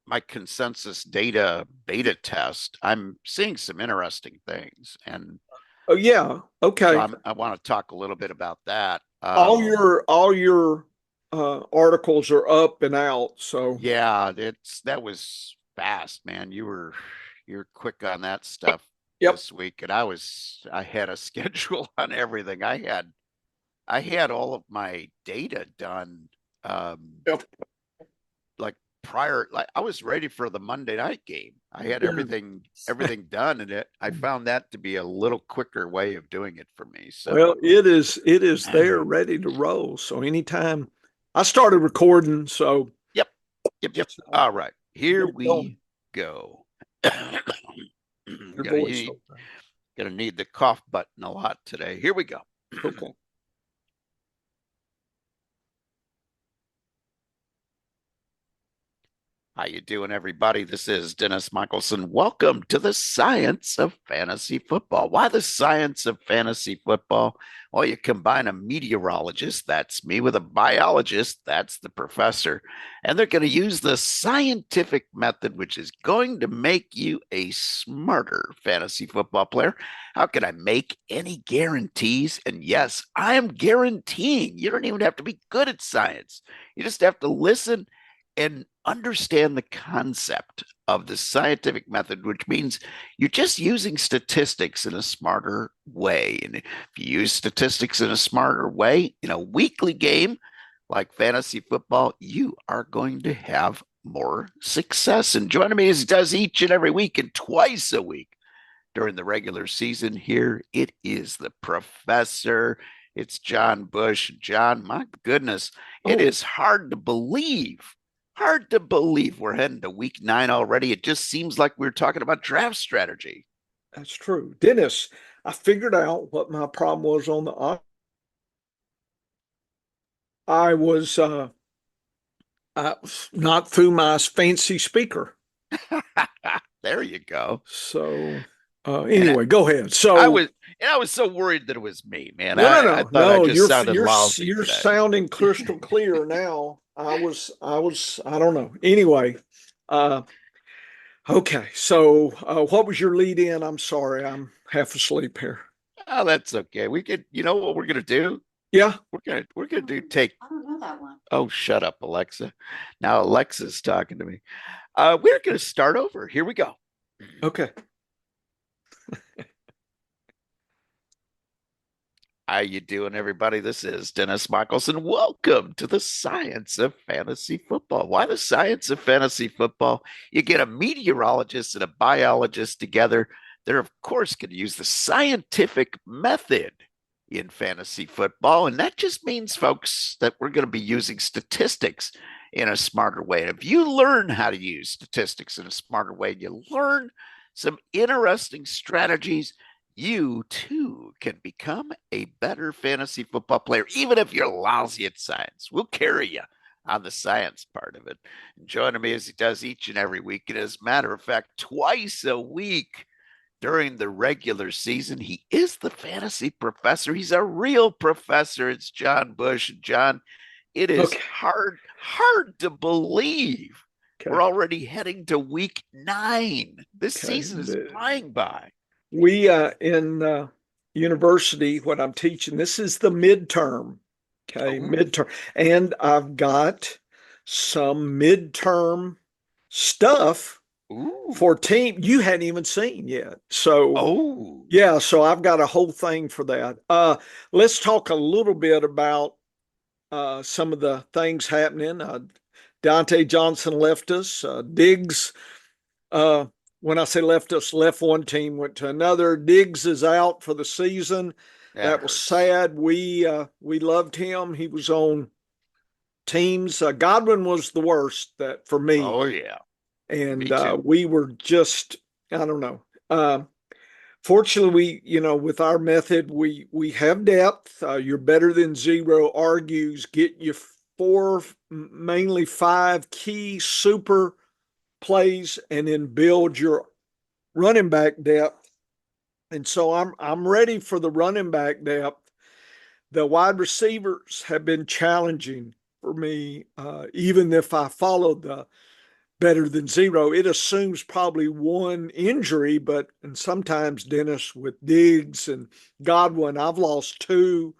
my consensus data beta test, I'm seeing some interesting things, and Oh yeah. so Okay. I want to talk a little bit about that. All your articles are up and out. So Yeah, that was fast, man. You're quick on that stuff yep. this week, and I had a schedule on everything. I had all of my data done, Yep. like prior, like I was ready for the Monday night game. I had Yeah. everything done, and I found that to be a little quicker way of doing it for me. So, Well, it is there ready to roll. So anytime I started recording, so yep, yep. All right, here get it going. we go. Your Gonna voice. need gonna need the cough button a lot today. Here we go. Okay. How you doing, everybody? This is Dennis Michelson. Welcome to the science of fantasy football. Why the science of fantasy football? Well, you combine a meteorologist, that's me, with a biologist, that's the professor, and they're going to use the scientific method, which is going to make you a smarter fantasy football player. How can I make any guarantees? And yes, I am guaranteeing you don't even have to be good at science. You just have to listen and understand the concept of the scientific method, which means you're just using statistics in a smarter way. And if you use statistics in a smarter way in a weekly game like fantasy football, you are going to have more success. And joining me as he does each and every week and twice a week during the regular season, here it is the professor. It's John Bush. John, my goodness, it Oh, is hard to believe we're heading to week 9 already. It just seems like we're talking about draft strategy. that's true. Dennis, I figured out what my problem was on the I was not through my fancy speaker. There you go. So And anyway, go ahead. I So was and I was so worried that it was me, man. no, no, I no, thought I no. just You're sounded you're lousy you're today. sounding crystal clear now. I was I don't know. Anyway, uh okay. So what was your lead in? I'm sorry, I'm half asleep here. Oh, that's okay. We could, you know what we're gonna do? Yeah. We're gonna do take. I don't know that one. Oh, shut up, Alexa. Now Alexa's talking to me. We're gonna start over. Here we go. Okay. How you doing, everybody? This is Dennis Michelson. Welcome to the science of fantasy football. Why the science of fantasy football? You get a meteorologist and a biologist together. They're, of course, going to use the scientific method in fantasy football. And that just means, folks, that we're going to be using statistics in a smarter way. And if you learn how to use statistics in a smarter way, you learn some interesting strategies, you too can become a better fantasy football player, even if you're lousy at science. We'll carry you on the science part of it. And joining me as he does each and every week, and as a matter of fact, twice a week during the regular season, he is the fantasy professor. He's a real professor. It's John Bush. John, it is Okay. hard to believe we're Okay. already heading to week 9. This Okay. season is flying by. We in university, what I'm teaching, this is the midterm. Okay, Oh, midterm. And I've got some midterm stuff ooh. for team you hadn't even seen yet. So Oh, yeah, so I've got a whole thing for that. Let's talk a little bit about some of the things happening. Dante Johnson left us. Diggs, uh, when I say left us, left one team, went to another. Diggs is out for the season. that That was hurts. sad. We loved him. He was on teams. Godwin was the worst that for me, Oh, yeah. and Me too. we were just I don't know. Fortunately, with our method, we have depth. You're better than zero argues. Get you four, mainly five key super plays, and then build your running back depth. And so I'm ready for the running back depth. The wide receivers have been challenging for me, even if I followed the better than zero. It assumes probably one injury, but and sometimes Dennis with Diggs and Godwin, I've lost two.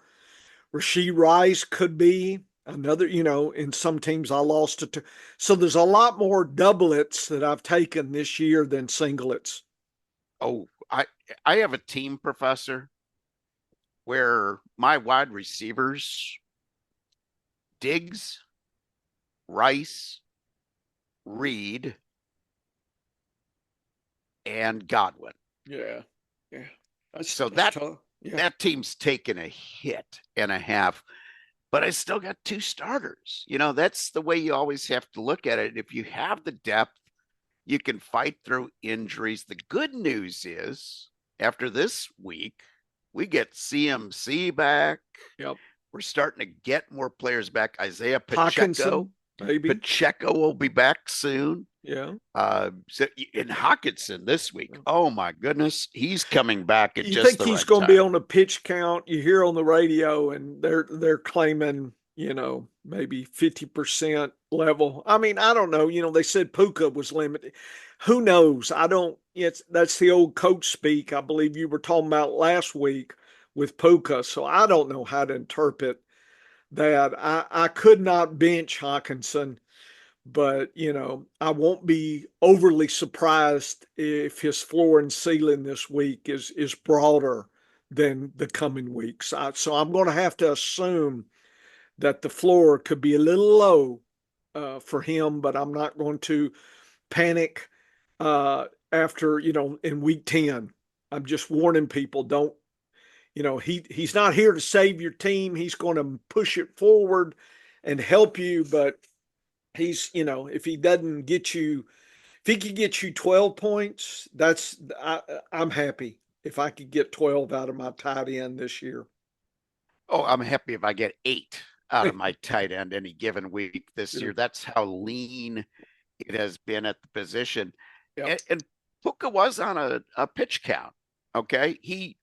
Rasheed Rice could be another, in some teams I lost to two. So there's a lot more doublets that I've taken this year than singlets. Oh, I have a team, Professor, where my wide receivers, Diggs, Rice, Reed, and Godwin. Yeah. Yeah. So That's that tough. Yeah. that team's taken a hit and a half, but I still got two starters. That's the way you always have to look at it. If you have the depth, you can fight through injuries. The good news is after this week, we get CMC back. Yep. We're starting to get more players back. Isaiah Pacheco. Hawkinson, maybe. Pacheco will be back soon. Yeah. So in Hawkinson this week, oh my goodness, he's coming back at You just think the he's right going to be time. on the pitch count? You hear on the radio, and they're claiming, maybe 50% level. I mean, I don't know. They said Puka was limited. Who knows? I don't. That's the old coach speak. I believe you were talking about last week with Puka. So I don't know how to interpret that. I could not bench Hawkinson, but I won't be overly surprised if his floor and ceiling this week is broader than the coming weeks. So I'm going to have to assume that the floor could be a little low for him, but I'm not going to panic after in week 10. I'm just warning people, don't. He's not here to save your team. He's going to push it forward and help you, but if he doesn't get you, if he could get you 12 points, I'm happy if I could get 12 out of my tight end this year. Oh, I'm happy if I get 8 out of my tight end any given week this year. That's how lean it has been at the position. Yep. And Puka was on a pitch count. Okay. He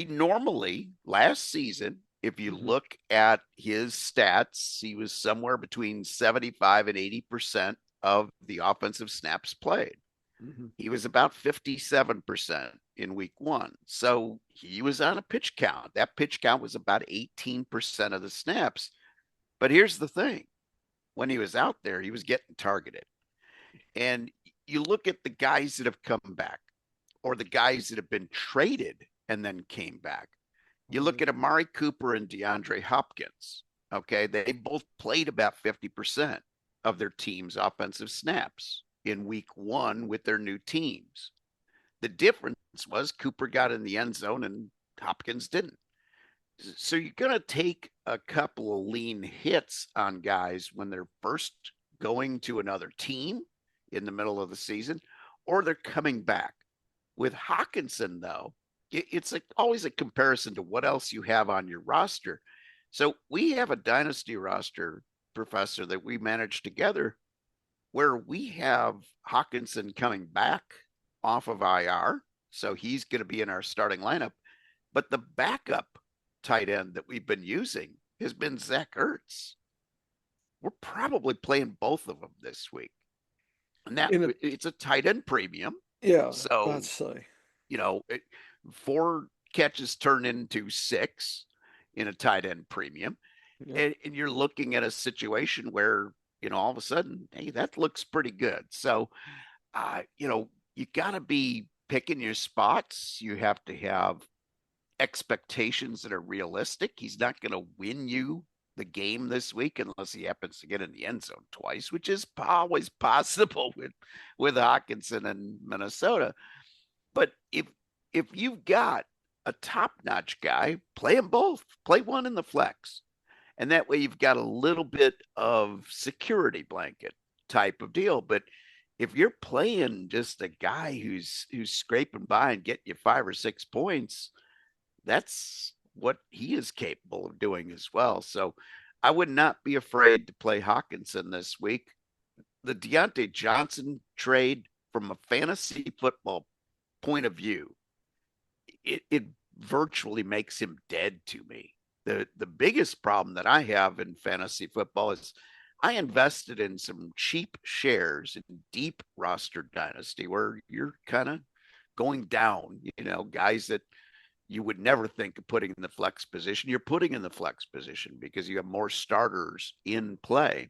normally last season, if you look at his stats, he was somewhere between 75 and 80% of the offensive snaps played. He was about 57% in week 1. So he was on a pitch count. That pitch count was about 18% of the snaps. But here's the thing. When he was out there, he was getting targeted. And you look at the guys that have come back or the guys that have been traded and then came back. You look at Amari Cooper and DeAndre Hopkins. Okay. They both played about 50% of their team's offensive snaps in week 1 with their new teams. The difference was Cooper got in the end zone and Hopkins didn't. So you're going to take a couple of lean hits on guys when they're first going to another team in the middle of the season, or they're coming back. With Hawkinson, though, it's always a comparison to what else you have on your roster. So we have a dynasty roster, Professor, that we managed together where we have Hawkinson coming back off of IR. So he's going to be in our starting lineup. But the backup tight end that we've been using has been Zach Ertz. We're probably playing both of them this week. And it's a tight end premium. Yeah, So, I'd say. 4 catches turn into 6 in a tight end premium. Yeah. And you're looking at a situation where, all of a sudden, hey, that looks pretty good. So, you got to be picking your spots. You have to have expectations that are realistic. He's not going to win you the game this week unless he happens to get in the end zone twice, which is always possible with Hawkinson and Minnesota. But if you've got a top-notch guy, play them both. Play one in the flex. And that way you've got a little bit of security blanket type of deal. But if you're playing just a guy who's scraping by and getting you 5 or 6 points, that's what he is capable of doing as well. So I would not be afraid to play Hawkinson this week. The Deontay Johnson trade, from a fantasy football point of view, it virtually makes him dead to me. The biggest problem that I have in fantasy football is I invested in some cheap shares in deep roster dynasty where you're kind of going down, guys that you would never think of putting in the flex position. You're putting in the flex position because you have more starters in play.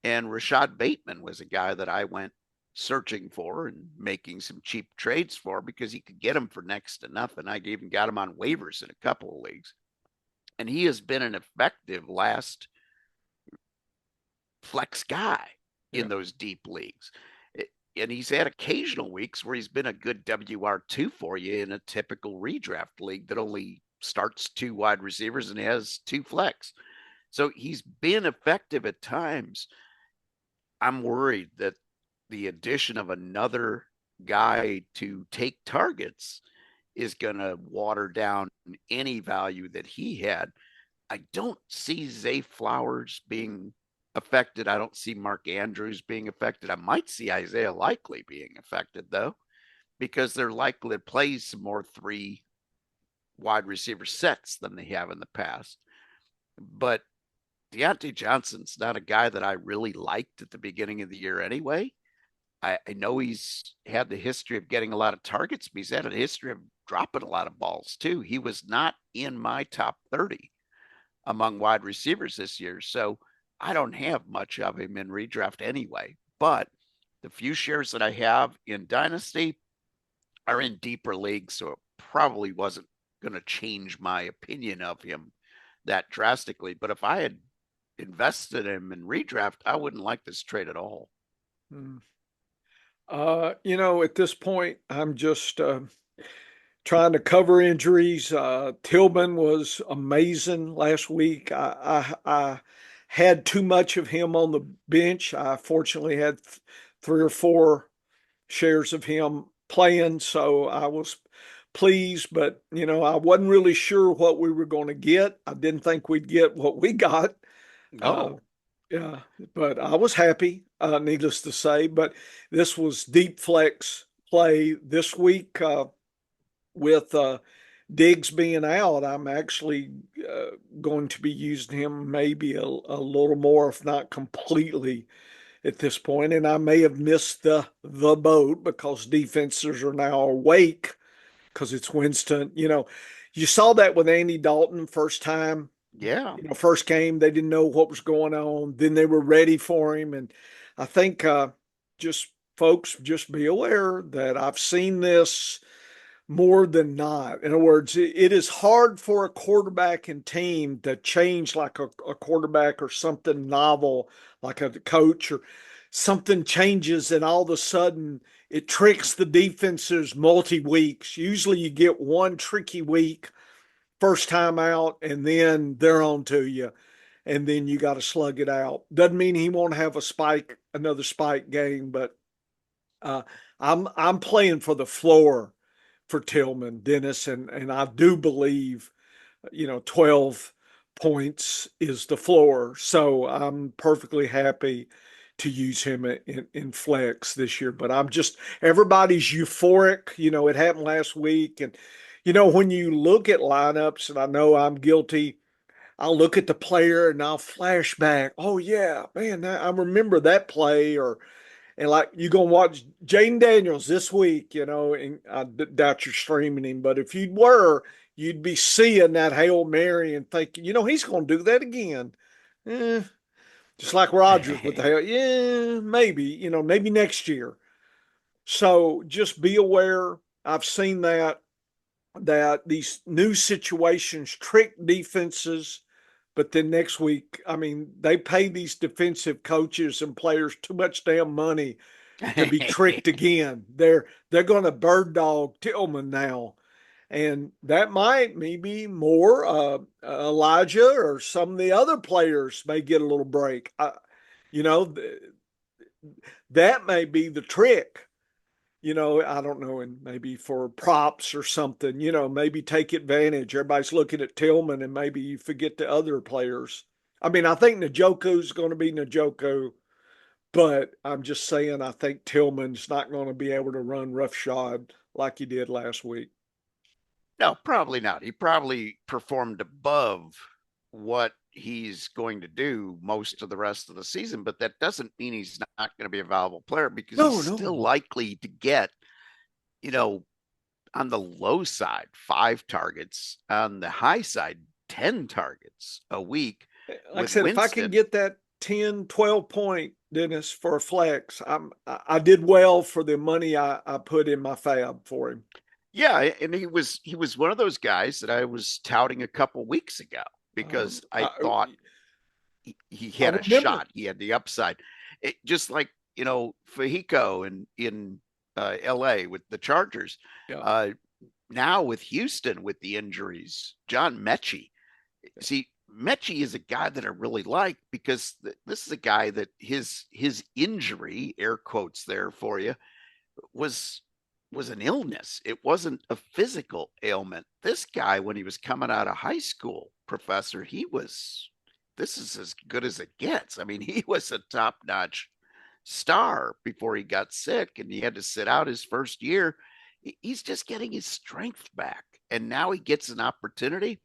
And Rashad Bateman was a guy that I went searching for and making some cheap trades for because you could get him for next to nothing. I even got him on waivers in a couple of leagues. And he has been an effective last flex guy Yeah. in those deep leagues. And he's had occasional weeks where he's been a good WR2 for you in a typical redraft league that only starts two wide receivers and has two flex. So he's been effective at times. I'm worried that the addition of another guy to take targets is going to water down any value that he had. I don't see Zay Flowers being affected. I don't see Mark Andrews being affected. I might see Isaiah Likely being affected, though, because they're likely to play some more three wide receiver sets than they have in the past. But Deontay Johnson's not a guy that I really liked at the beginning of the year anyway. I know he's had the history of getting a lot of targets, but he's had a history of dropping a lot of balls too. He was not in my top 30 among wide receivers this year. So I don't have much of him in redraft anyway. But the few shares that I have in Dynasty are in deeper leagues. So it probably wasn't going to change my opinion of him that drastically. But if I had invested him in redraft, I wouldn't like this trade at all. Mm. At this point, I'm just trying to cover injuries. Tillman was amazing last week. I had too much of him on the bench. I fortunately had three or four shares of him playing, so I was pleased. But I wasn't really sure what we were going to get. I didn't think we'd get what we got. Uh, No. yeah, but I was happy, needless to say. But this was deep flex play this week. With Diggs being out, I'm actually going to be using him maybe a little more, if not completely, at this point. And I may have missed the boat because defenses are now awake because it's Winston. You saw that with Andy Dalton first time. Yeah. First game they didn't know what was going on. Then they were ready for him, and I think just folks just be aware that I've seen this more than not. In other words, it is hard for a quarterback and team to change like a quarterback or something novel, like a coach or something changes, and all of a sudden it tricks the defenses multi weeks. Usually you get one tricky week first time out, and then they're on to you. And then you got to slug it out. Doesn't mean he won't have another spike game, but uh, I'm playing for the floor for Tillman, Dennis, and I do believe 12 points is the floor. So I'm perfectly happy to use him in flex this year. But everybody's euphoric. It happened last week. And, when you look at lineups, and I know I'm guilty, I'll look at the player and I'll flash back. Oh, yeah, man, I remember that play. And like you gonna watch Jaden Daniels this week, and I doubt you're streaming him, but if you were, you'd be seeing that Hail Mary and thinking, he's gonna do that again. Eh, just like Rodgers with the Hail, yeah, maybe, maybe next year. So just be aware. I've seen that these new situations trick defenses, but then next week, I mean, they pay these defensive coaches and players too much damn money to be tricked again. They're going to bird dog Tillman now, and that might maybe more Elijah or some of the other players may get a little break. You know that may be the trick. I don't know, and maybe for props or something. Maybe take advantage. Everybody's looking at Tillman, and maybe you forget the other players. I mean, I think Njoku's going to be Njoku. But I'm just saying, I think Tillman's not going to be able to run roughshod like he did last week. No, probably not. He probably performed above what he's going to do most of the rest of the season, but that doesn't mean he's not going to be a valuable player because he's No, no. still likely to get, you know, on the low side, 5 targets, on the high side, 10 targets a week Like I with said, if I can Winston. get that 10, 12 point, Dennis, for a flex, I did well for the money I put in my fab for him. Yeah, and he was one of those guys that I was touting a couple weeks ago Um, because I I, thought he I had a remember. shot. He had the upside. Just like, Fahiko in LA with the Chargers. Yeah. Uh, Now with Houston with the injuries, John Mechie. See, Mechie is a guy that I really like because this is a guy that his injury, air quotes there for you, was was an illness. It wasn't a physical ailment. This guy, when he was coming out of high school, professor, he was this is as good as it gets. I mean, he was a top-notch star before he got sick and he had to sit out his first year. He's just getting his strength back. And now he gets an opportunity.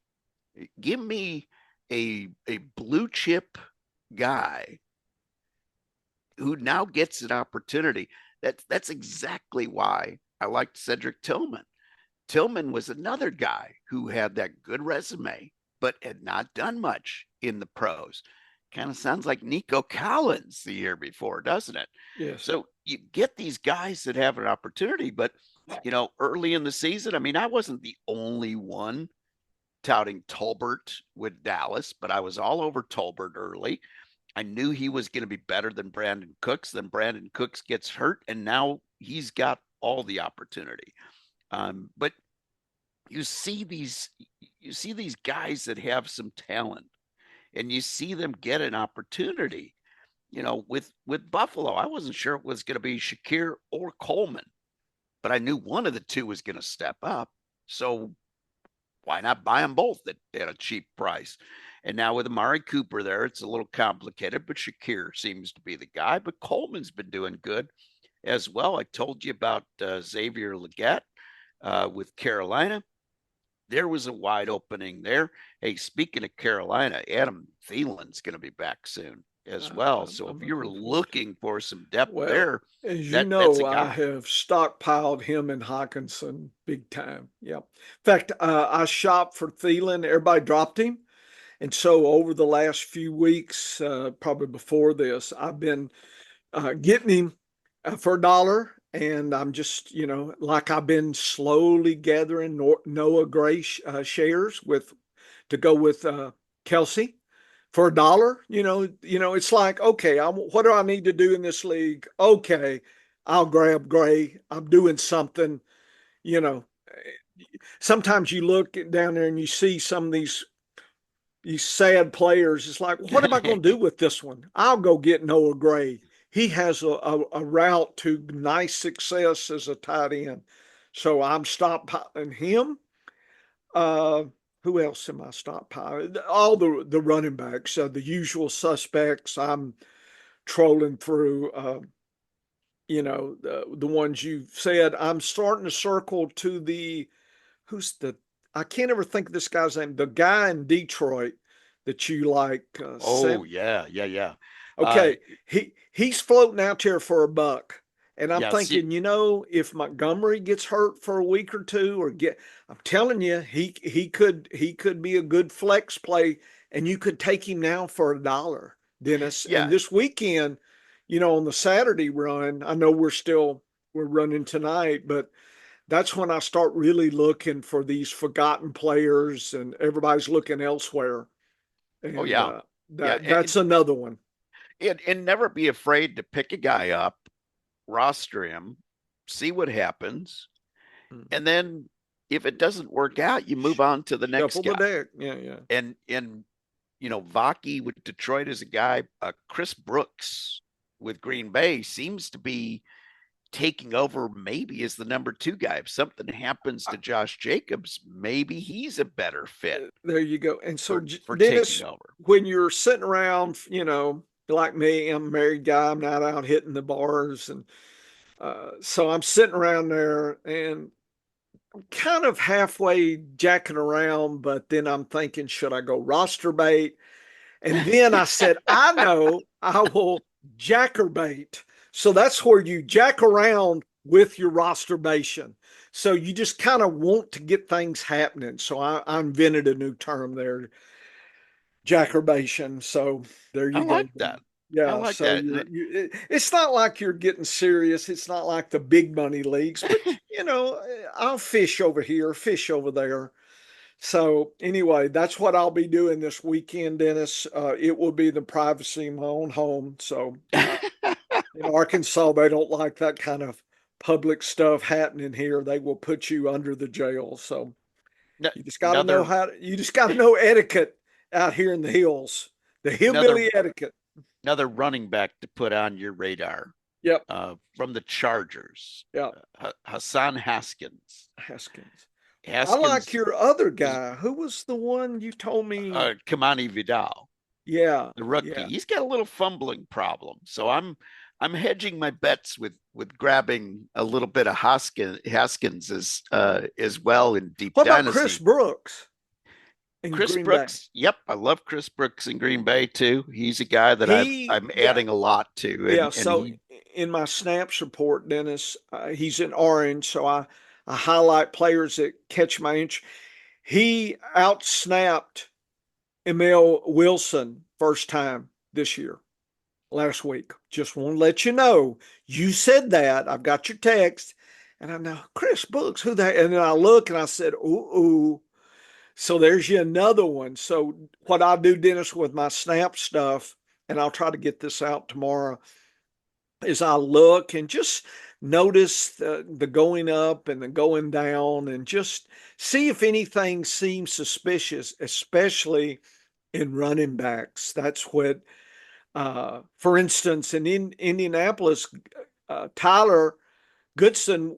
Give me a blue chip guy who now gets an opportunity. That's exactly why I liked Cedric Tillman. Tillman was another guy who had that good resume, but had not done much in the pros. Kind of sounds like Nico Collins the year before, doesn't it? Yes. So you get these guys that have an opportunity, but early in the season, I mean, I wasn't the only one touting Tolbert with Dallas, but I was all over Tolbert early. I knew he was going to be better than Brandon Cooks. Then Brandon Cooks gets hurt, and now he's got all the opportunity. But you see these you see these guys that have some talent, and you see them get an opportunity. With Buffalo, I wasn't sure it was going to be Shakir or Coleman, but I knew one of the two was going to step up. So why not buy them both at a cheap price? And now with Amari Cooper there, it's a little complicated, but Shakir seems to be the guy. But Coleman's been doing good as well. I told you about Xavier Legette with Carolina. There was a wide opening there. Hey, speaking of Carolina, Adam Thielen's going to be back soon as well. So if I'm you're looking forward to it. looking for some depth Well, there, as you that's a know, I guy. have stockpiled him and Hawkinson big time. Yep. In fact, I shopped for Thielen. Everybody dropped him. And so over the last few weeks, probably before this, I've been getting him for $1. And I'm just, like I've been slowly gathering Noah Gray shares to go with Kelsey for $1. It's like, okay, what do I need to do in this league? Okay, I'll grab Gray. I'm doing something. You know, Sometimes you look down there and you see some of these sad players. It's like, what am I going to do with this one? I'll go get Noah Gray. He has a route to nice success as a tight end. So I'm stockpiling him. Uh, who else am I stockpiling? All the running backs, the usual suspects. I'm trolling through. The ones you've said. I'm starting to circle to the who's the I can't ever think of this guy's name. The guy in Detroit that you like, Oh Sam. yeah, yeah, yeah. Uh, Okay, he's floating out there for $1. And I'm yeah. See, thinking, if Montgomery gets hurt for a week or two, I'm telling you, he could be a good flex play, and you could take him now for $1, Dennis. And yeah. this weekend, on the Saturday run, I know we're running tonight, but that's when I start really looking for these forgotten players, and everybody's looking elsewhere. Oh And yeah, yeah. that's another one. And never be afraid to pick a guy up, roster him, see what happens, Mhm. and then if it doesn't work out, you move on to the next Shuffle the guy. deck. Yeah, yeah. And Vaki with Detroit is a guy. Chris Brooks with Green Bay seems to be taking over maybe as the number 2 guy. If something happens to Josh Jacobs, maybe he's a better fit There you go. And so, for taking Dennis, over. when you're sitting around, like me, I'm a married guy. I'm not out hitting the bars, and so I'm sitting around there and kind of halfway jacking around. But then I'm thinking, should I go roster bait? And then I said, I know I will jackerbait. So that's where you jack around with your rosterbation. So you just kind of want to get things happening. So I invented a new term there, jackerbation. So there I you go. like that. I Yeah, like so that. it's not like you're getting serious. It's not like the big money leagues, but I'll fish over here, fish over there. So anyway, that's what I'll be doing this weekend, Dennis. It will be the privacy of my own home. So in Arkansas, they don't like that kind of public stuff happening here. They will put you under the jail. So you just got to know Another you just got to know etiquette out here in the hills, the another hillbilly etiquette. another running back to put on your radar Yep. from the Chargers, Yep. Hassan Haskins. Haskins. I like Haskins your other is guy. Who was the one you told me? Kamani Vidal, Yeah. the rookie. Yeah. He's got a little fumbling problem, so I'm hedging my bets with grabbing a little bit of Haskins as well in deep What about Chris dynasty. Brooks in Chris Green Bay? Brooks, yep, I love Chris Brooks in Green Bay too. He's a guy that He, I'm yeah, adding a lot to, yeah. and So he in my snaps report, Dennis, he's in orange. So I highlight players that catch my interest. He outsnapped Emil Wilson first time this year, last week. Just want to let you know. You said that. I've got your text. And I know, Chris Brooks, who that? And then I look and I said, ooh. So there's you another one. So what I do, Dennis, with my snap stuff, and I'll try to get this out tomorrow, is I look and just notice the going up and the going down and just see if anything seems suspicious, especially in running backs. That's what, for instance, in Indianapolis, Tyler Goodson,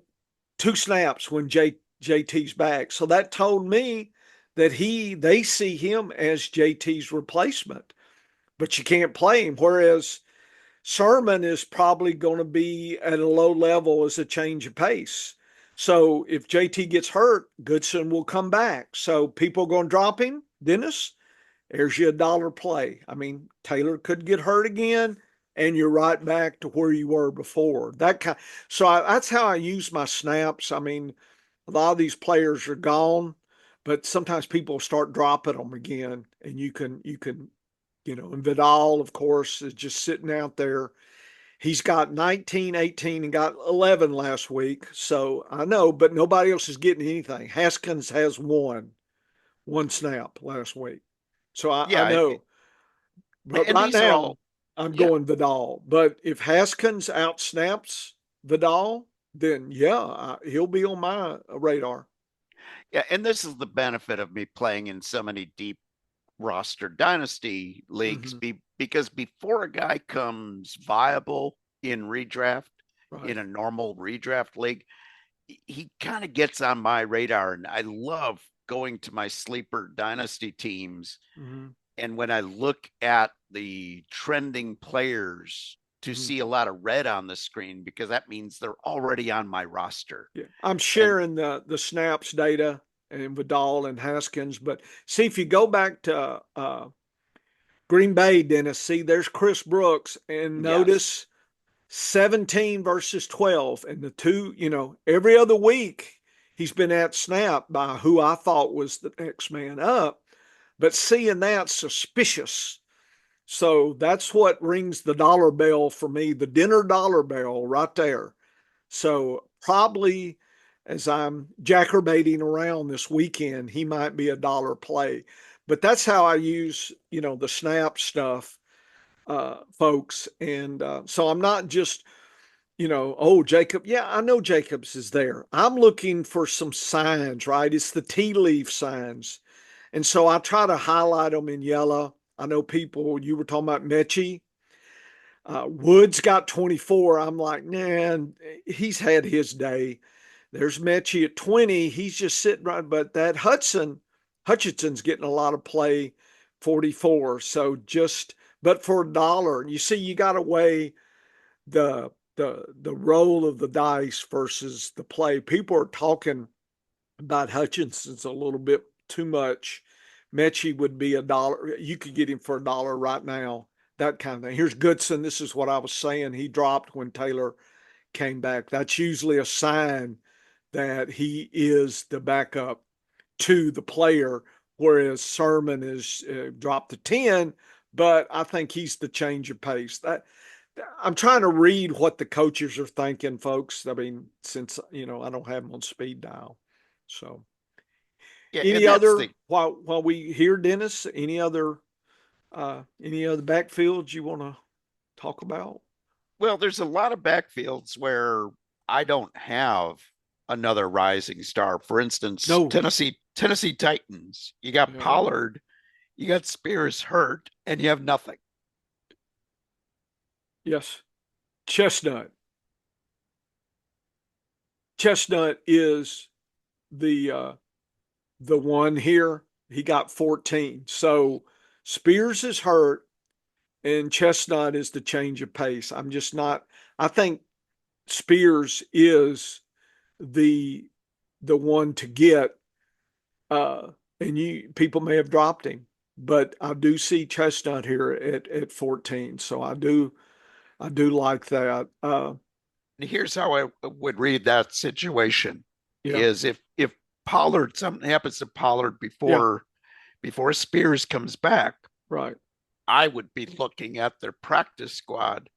2 snaps when JT's back. So that told me that they see him as JT's replacement, but you can't play him. Whereas Sermon is probably going to be at a low level as a change of pace. So if JT gets hurt, Goodson will come back. So people are going to drop him. Dennis, there's your dollar play. I mean, Taylor could get hurt again, and you're right back to where you were before. That's how I use my snaps. I mean, a lot of these players are gone, but sometimes people start dropping them again, and and Vidal, of course, is just sitting out there. He's got 19, 18, and got 11 last week. So I know, but nobody else is getting anything. Haskins has one snap last week. So I yeah, know. But and right these are now, all I'm yeah going Vidal. But if Haskins outsnaps Vidal, then yeah, he'll be on my radar. yeah, and this is the benefit of me playing in so many deep roster dynasty leagues Hmm. because before a guy comes viable in redraft Right. in a normal redraft league, he kind of gets on my radar, and I love going to my sleeper dynasty teams. Hmm. And when I look at the trending players, to Hmm. see a lot of red on the screen because that means they're already on my roster. Yeah, I'm And sharing the snaps data and Vidal and Haskins. But see, if you go back to Green Bay, Dennis, see, there's Chris Brooks, and yes, notice 17 versus 12. And the two, every other week he's been at snap by who I thought was the next man up. But seeing that suspicious. So that's what rings the dollar bell for me, the dinner dollar bell right there. So probably as I'm jackerbating around this weekend, he might be a dollar play. But that's how I use, the snap stuff, folks. And so I'm not just, oh, Jacob. Yeah, I know Jacobs is there. I'm looking for some signs, right? It's the tea leaf signs. And so I try to highlight them in yellow. I know people, you were talking about Mechie. Woods got 24. I'm like, man, he's had his day. There's Mechie at 20. He's just sitting right, but that Hutchinson's getting a lot of play, 44. So but for a dollar, you see, you got to weigh the roll of the dice versus the play. People are talking about Hutchinson's a little bit too much. Mechie would be $1. You could get him for $1 right now, that kind of thing. Here's Goodson. This is what I was saying. He dropped when Taylor came back. That's usually a sign that he is the backup to the player, whereas Sermon is dropped to 10, but I think he's the change of pace. That I'm trying to read what the coaches are thinking, folks. I mean, since I don't have them on speed dial. So Yeah, and any that's other the while we hear Dennis, any other backfields you want to talk about? well, there's a lot of backfields where I don't have another rising star. For instance, No. Tennessee Titans. You got Yeah. Pollard, you got Spears hurt, and you have nothing. Yes. Chestnut. Chestnut is the one here. He got 14. So Spears is hurt and Chestnut is the change of pace. I'm just not. I think Spears is the the one to get. And you people may have dropped him, but I do see Chestnut here at 14. So I do like that. Here's how I would read that situation: Yeah, is if Pollard something happens to Pollard yeah, before Spears comes back, right. I would be looking at their practice squad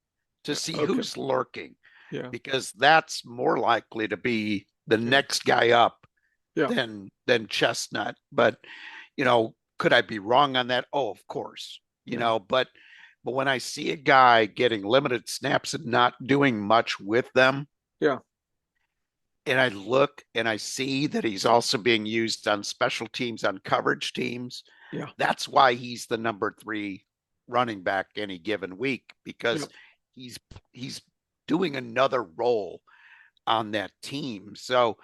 to see Okay, who's lurking, yeah, because that's more likely to be the yeah, next guy up yeah, than Chestnut. But could I be wrong on that? Oh, of course. yeah, But when I see a guy getting limited snaps and not doing much with them, yeah, and I look and I see that he's also being used on special teams, on coverage teams, yeah, that's why he's the number 3 running back any given week, yeah, because he's he's doing another role on that team. So,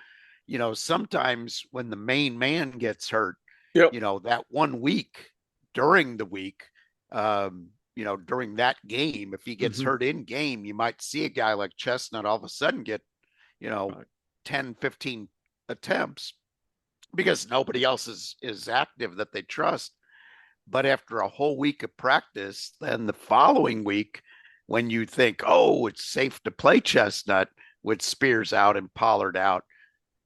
sometimes when the main man gets hurt, yeah. that one week during the week, during that game, if he gets Hmm. hurt in game, you might see a guy like Chestnut all of a sudden get, you know, Right. 10, 15 attempts because nobody else is active that they trust. But after a whole week of practice, then the following week, when you think, oh, it's safe to play Chestnut with Spears out and Pollard out,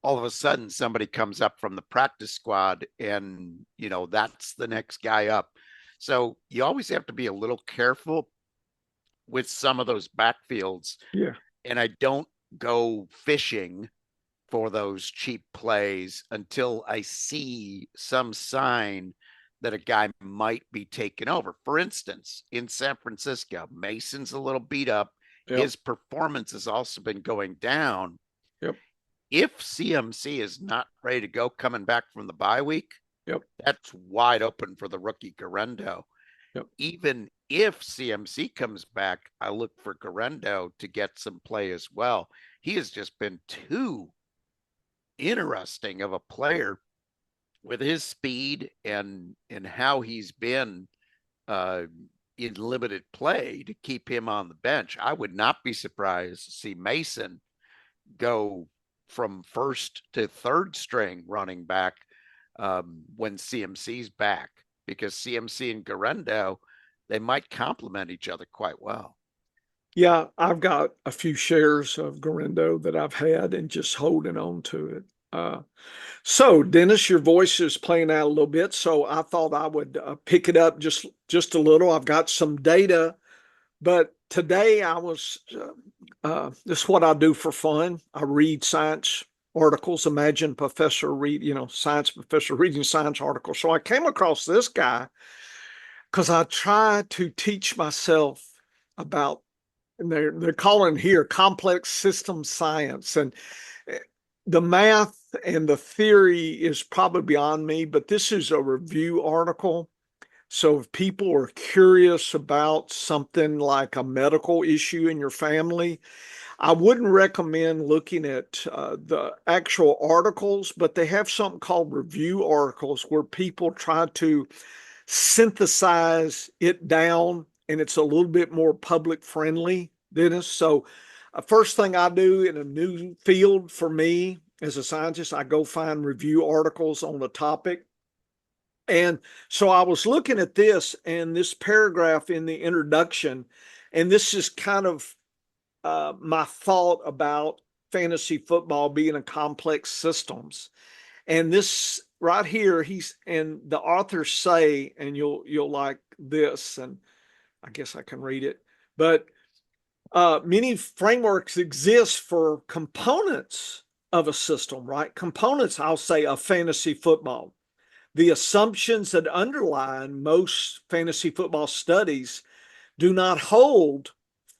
all of a sudden somebody comes up from the practice squad and, that's the next guy up. So you always have to be a little careful with some of those backfields. Yeah. And I don't go fishing for those cheap plays until I see some sign that a guy might be taken over. For instance, in San Francisco, Mason's a little beat up. Yep. His performance has also been going down. Yep. If CMC is not ready to go coming back from the bye week, Yep. that's wide open for the rookie Garendo. Yep. Even if CMC comes back, I look for Garendo to get some play as well. He has just been too interesting of a player with his speed and how he's been uh, in limited play to keep him on the bench. I would not be surprised to see Mason go from first to third string running back when CMC's back, because CMC and Garendo, they might complement each other quite well. Yeah, I've got a few shares of Gorindo that I've had and just holding on to it. So, Dennis, your voice is playing out a little bit, so I thought I would pick it up just a little. I've got some data, but today I was this is what I do for fun. I read science articles. Imagine professor read, science professor reading science articles. So I came across this guy because I try to teach myself about, and they're calling here complex system science, and eh, the math and the theory is probably beyond me, but this is a review article. So if people are curious about something like a medical issue in your family, I wouldn't recommend looking at the actual articles, but they have something called review articles where people try to synthesize it down and it's a little bit more public friendly, Dennis. So, first thing I do in a new field for me as a scientist, I go find review articles on the topic. And so I was looking at this and this paragraph in the introduction, and this is kind of my thought about fantasy football being a complex systems. And this right here, and the authors say, and you'll like this, and I guess I can read it, but many frameworks exist for components of a system, right? Components, I'll say, of fantasy football. The assumptions that underline most fantasy football studies do not hold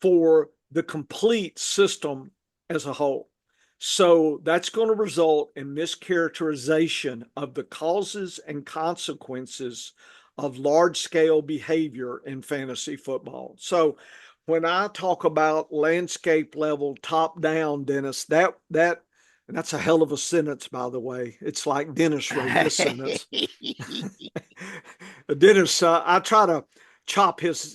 for the complete system as a whole. So that's going to result in mischaracterization of the causes and consequences of large scale behavior in fantasy football. So when I talk about landscape level top down, Dennis, and that's a hell of a sentence, by the way. It's like Dennis wrote this sentence. Dennis, I try to chop his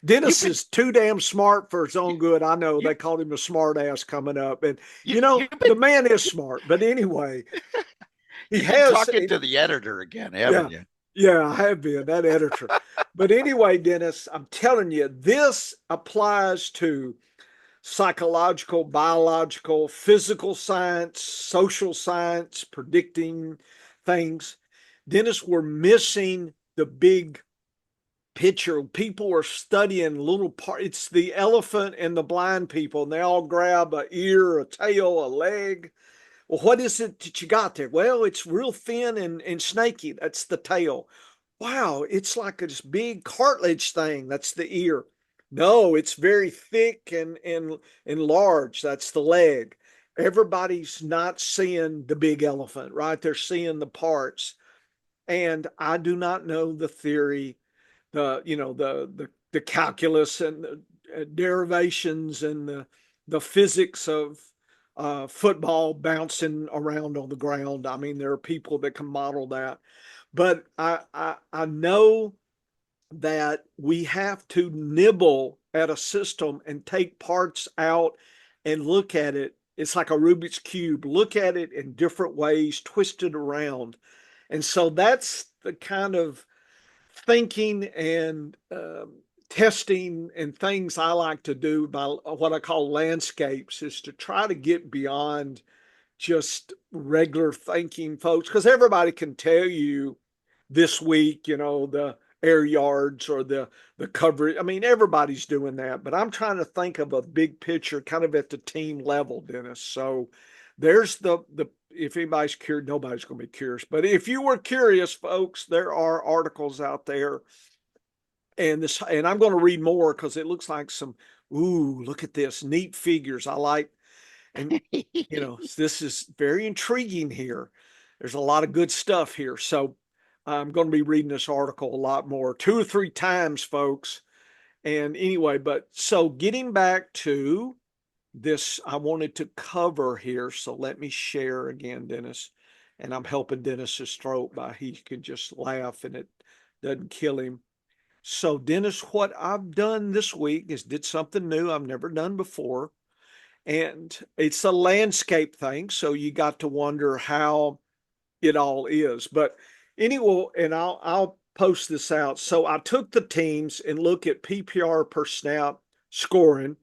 Dennis You've is too damn smart for his own good. I know you they called him a smart ass coming up, and you you've the been man is smart. But anyway, he you've been has talking it. to the editor again, haven't Yeah, you? yeah, I have been that editor. But anyway, Dennis, I'm telling you, this applies to psychological, biological, physical science, social science, predicting things. Dennis, we're missing the big picture. People are studying little part. It's the elephant and the blind people, and they all grab a ear, a tail, a leg. Well, what is it that you got there? Well, it's real thin and snaky. That's the tail. Wow, it's like this big cartilage thing. That's the ear. No, it's very thick and large. That's the leg. Everybody's not seeing the big elephant, right? They're seeing the parts. And I do not know the theory, the calculus and the derivations and the physics of football bouncing around on the ground. I mean, there are people that can model that, but I know that we have to nibble at a system and take parts out and look at it. It's like a Rubik's Cube. Look at it in different ways, twist it around. And so that's the kind of thinking and testing and things I like to do by what I call landscapes is to try to get beyond just regular thinking, folks, because everybody can tell you this week, the air yards or the coverage. I mean, everybody's doing that, but I'm trying to think of a big picture, kind of at the team level, Dennis. So there's the if anybody's curious, nobody's going to be curious. But if you were curious, folks, there are articles out there, and I'm going to read more because it looks like some. Ooh, look at this neat figures. I like, and this is very intriguing here. There's a lot of good stuff here. So I'm going to be reading this article a lot more, 2 or 3 times, folks. And anyway, but so getting back to this, I wanted to cover here. So let me share again, Dennis. And I'm helping Dennis's throat by he could just laugh and it doesn't kill him. So, Dennis, what I've done this week is did something new I've never done before. And it's a landscape thing. So you got to wonder how it all is. But anyway, and I'll post this out. So I took the teams and look at PPR per snap scoring,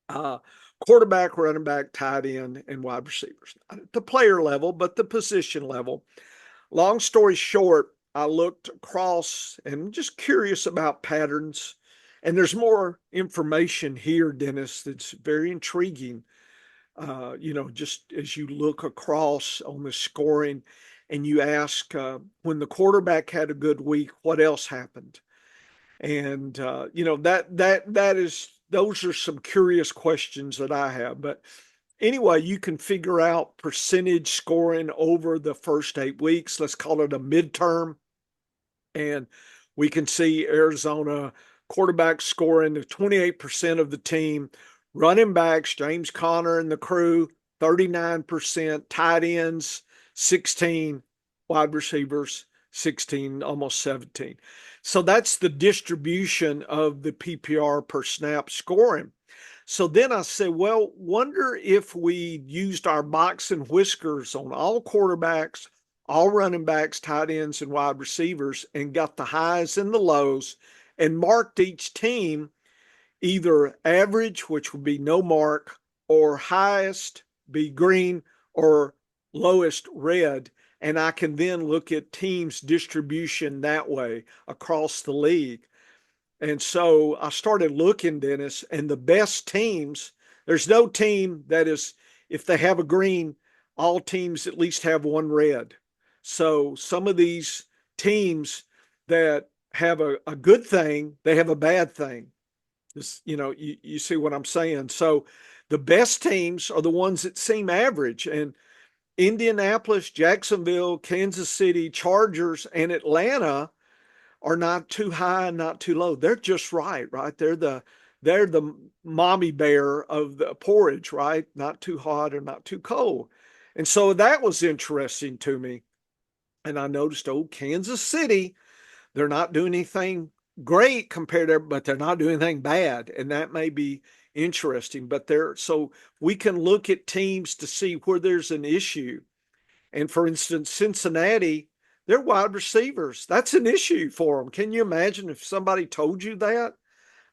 uh, quarterback, running back, tight end, and wide receivers. Not at the player level, but the position level. Long story short, I looked across and I'm just curious about patterns. And there's more information here, Dennis, that's very intriguing. Just as you look across on the scoring and you ask, when the quarterback had a good week, what else happened? And that is those are some curious questions that I have. But anyway, you can figure out percentage scoring over the first 8 weeks. Let's call it a midterm. And we can see Arizona quarterback scoring to 28% of the team, running backs, James Conner and the crew, 39%, tight ends, 16, wide receivers, 16, almost 17. So that's the distribution of the PPR per snap scoring. So then I said, well, wonder if we used our box and whiskers on all quarterbacks, all running backs, tight ends, and wide receivers, and got the highs and the lows and marked each team either average, which would be no mark, or highest, be green, or lowest, red. And I can then look at teams' distribution that way across the league. And so I started looking, Dennis, and the best teams, there's no team that is, if they have a green, all teams at least have one red. So some of these teams that have a good thing, they have a bad thing. This, you see what I'm saying? So the best teams are the ones that seem average. And Indianapolis, Jacksonville, Kansas City, Chargers, and Atlanta are not too high, not too low. They're just right, right? They're the mommy bear of the porridge, right? Not too hot or not too cold. And so that was interesting to me. And I noticed, oh, Kansas City, they're not doing anything great compared to, but they're not doing anything bad. And that may be interesting. But so we can look at teams to see where there's an issue. And for instance, Cincinnati, their wide receivers, that's an issue for them. Can you imagine if somebody told you that?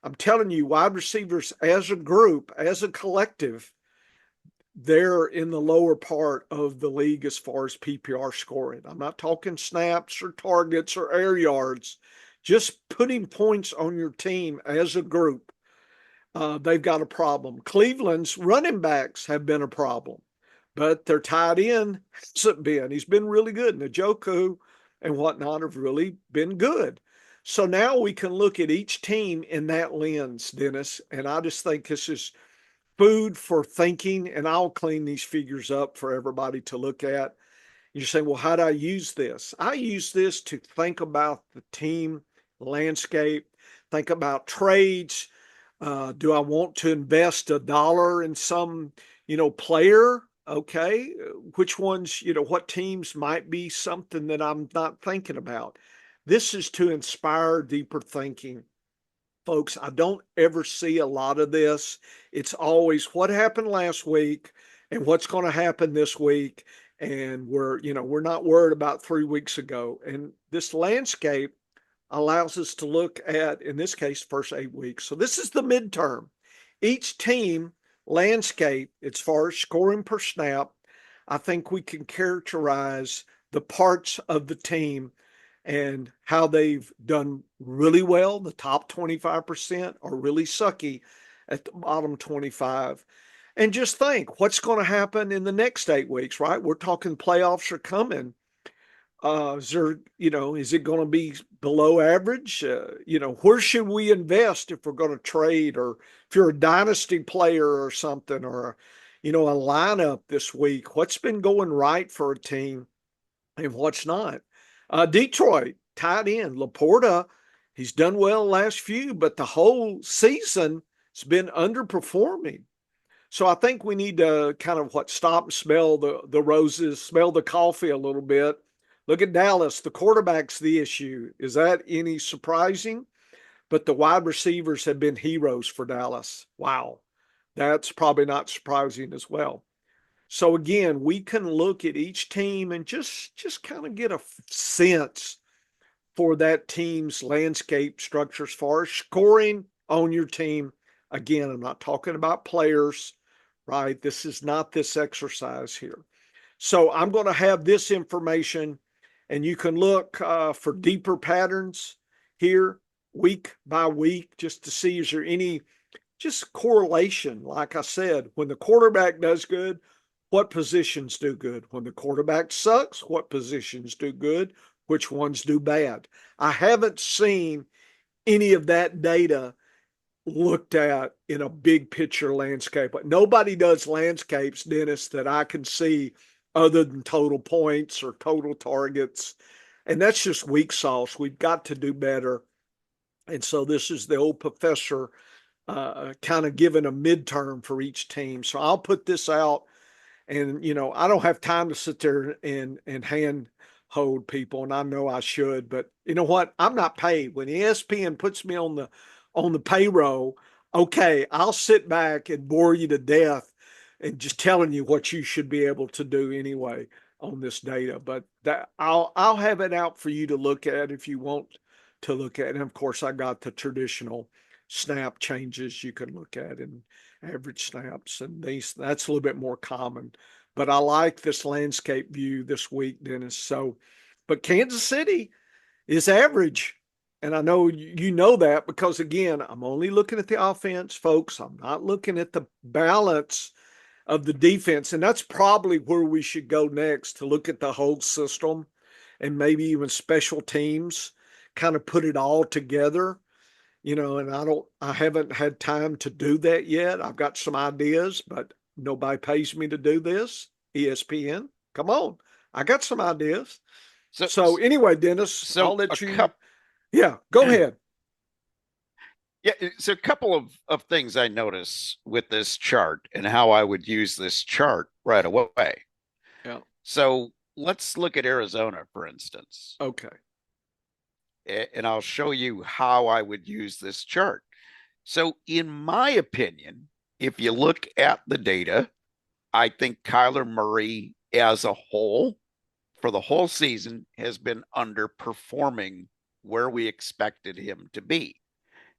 I'm telling you, wide receivers as a group, as a collective, they're in the lower part of the league as far as PPR scoring. I'm not talking snaps or targets or air yards, just putting points on your team as a group. They've got a problem. Cleveland's running backs have been a problem, but their tight end hasn't been. He's been really good. Njoku and whatnot have really been good. So now we can look at each team in that lens, Dennis. And I just think this is food for thinking, and I'll clean these figures up for everybody to look at. You're saying, well, how do I use this? I use this to think about the team landscape, think about trades. Do I want to invest $1 in some, player? Okay. Which ones, what teams might be something that I'm not thinking about? This is to inspire deeper thinking. Folks, I don't ever see a lot of this. It's always what happened last week and what's going to happen this week. And we're not worried about 3 weeks ago. And this landscape allows us to look at, in this case, first 8 weeks. So this is the midterm. Each team landscape, as far as scoring per snap, I think we can characterize the parts of the team and how they've done really well. The top 25% are really sucky at the bottom 25. And just think what's going to happen in the next 8 weeks, right? We're talking playoffs are coming. Is it going to be below average? Where should we invest if we're going to trade, or if you're a dynasty player or something, or, a lineup this week? What's been going right for a team and what's not? Detroit, tight end, Laporta, he's done well last few, but the whole season has been underperforming. So I think we need to kind of stop and smell the roses, smell the coffee a little bit. Look at Dallas. The quarterback's the issue. Is that any surprising? But the wide receivers have been heroes for Dallas. Wow. That's probably not surprising as well. So again, we can look at each team and just kind of get a sense for that team's landscape structure as far as scoring on your team. Again, I'm not talking about players, right? This is not this exercise here. So I'm going to have this information, and you can look for deeper patterns here week by week just to see, is there any just correlation? Like I said, when the quarterback does good, what positions do good? When the quarterback sucks, what positions do good? Which ones do bad? I haven't seen any of that data looked at in a big picture landscape. But nobody does landscapes, Dennis, that I can see other than total points or total targets. And that's just weak sauce. We've got to do better. And so this is the old professor kind of giving a midterm for each team. So I'll put this out. And, I don't have time to sit there and hand hold people, and I know I should, but you know what? I'm not paid. When ESPN puts me on the payroll, okay, I'll sit back and bore you to death and just telling you what you should be able to do anyway on this data, but that I'll have it out for you to look at if you want to look at. And of course, I got the traditional snap changes you can look at and average snaps, and that's a little bit more common. But I like this landscape view this week, Dennis. So, but Kansas City is average. And I know you know that because, again, I'm only looking at the offense, folks. I'm not looking at the balance of the defense. And that's probably where we should go next, to look at the whole system and maybe even special teams, kind of put it all together. And I haven't had time to do that yet. I've got some ideas, but nobody pays me to do this. ESPN, come on. I got some ideas. So, So anyway, Dennis, so I'll a let you. cup, Yeah, go ahead. yeah. So a couple of things I notice with this chart and how I would use this chart right away. Yeah. So let's look at Arizona, for instance, Okay. and I'll show you how I would use this chart. So, in my opinion, if you look at the data, I think Kyler Murray as a whole for the whole season has been underperforming where we expected him to be.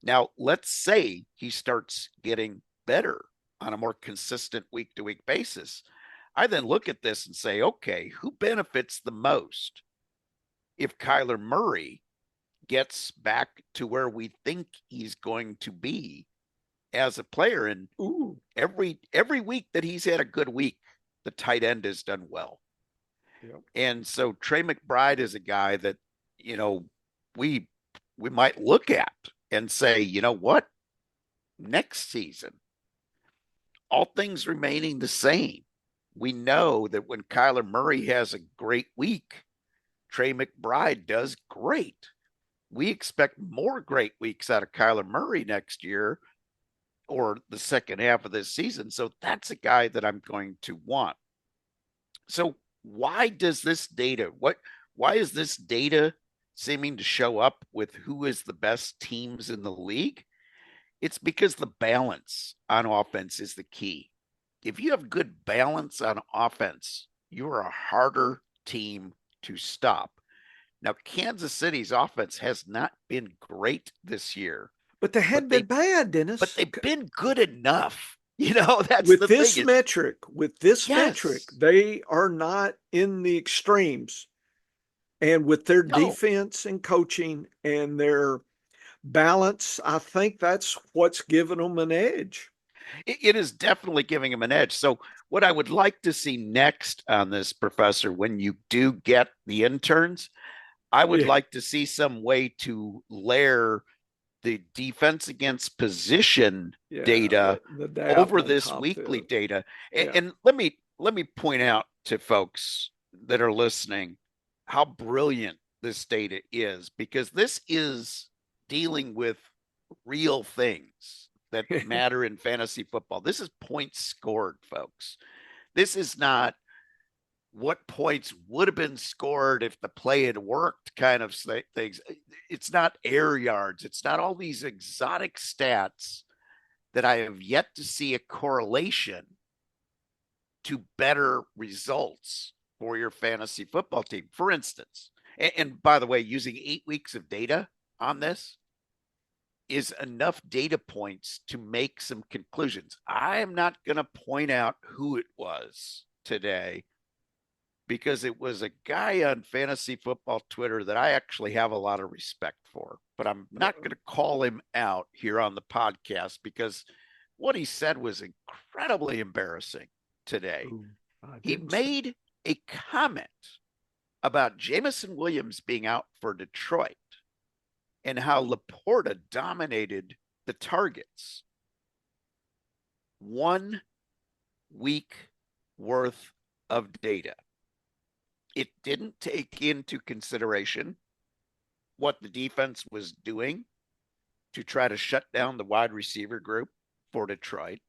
Now, let's say he starts getting better on a more consistent week to week basis. I then look at this and say, okay, who benefits the most if Kyler Murray gets back to where we think he's going to be as a player? And Ooh. every week that he's had a good week, the tight end has done well. Yep. And so Trey McBride is a guy that, you know, we we might look at and say, you know what, next season, all things remaining the same, we know that when Kyler Murray has a great week, Trey McBride does great. We expect more great weeks out of Kyler Murray next year or the second half of this season. So that's a guy that I'm going to want. So why does this data, why is this data seeming to show up with who is the best teams in the league? It's because the balance on offense is the key. If you have good balance on offense, you're a harder team to stop. Now, Kansas City's offense has not been great this year, But they hadn't but been they bad, but Dennis. they've been good enough. You know, that's With the thing. this It's metric, with this metric, yes, they are not in the extremes. And with their no, defense and coaching and their balance, I think that's what's given them an edge. it is definitely giving him an edge. So, what I would like to see next on this, Professor, when you do get the interns, I would Yeah. like to see some way to layer the defense against position Yeah. data The data over on this top weekly there. data. Yeah. And let me point out to folks that are listening how brilliant this data is, because this is dealing with real things that matter in fantasy football. This is points scored, folks. This is not what points would have been scored if the play had worked kind of things. It's not air yards. It's not all these exotic stats that I have yet to see a correlation to better results for your fantasy football team. For instance, and by the way, using 8 weeks of data on this is enough data points to make some conclusions. I am not going to point out who it was today because it was a guy on fantasy football Twitter that I actually have a lot of respect for, but I'm not going to call him out here on the podcast because what he said was incredibly embarrassing today. Ooh, He made a comment about Jameson Williams being out for Detroit and how Laporta dominated the targets. 1 week worth of data. It didn't take into consideration what the defense was doing to try to shut down the wide receiver group for Detroit.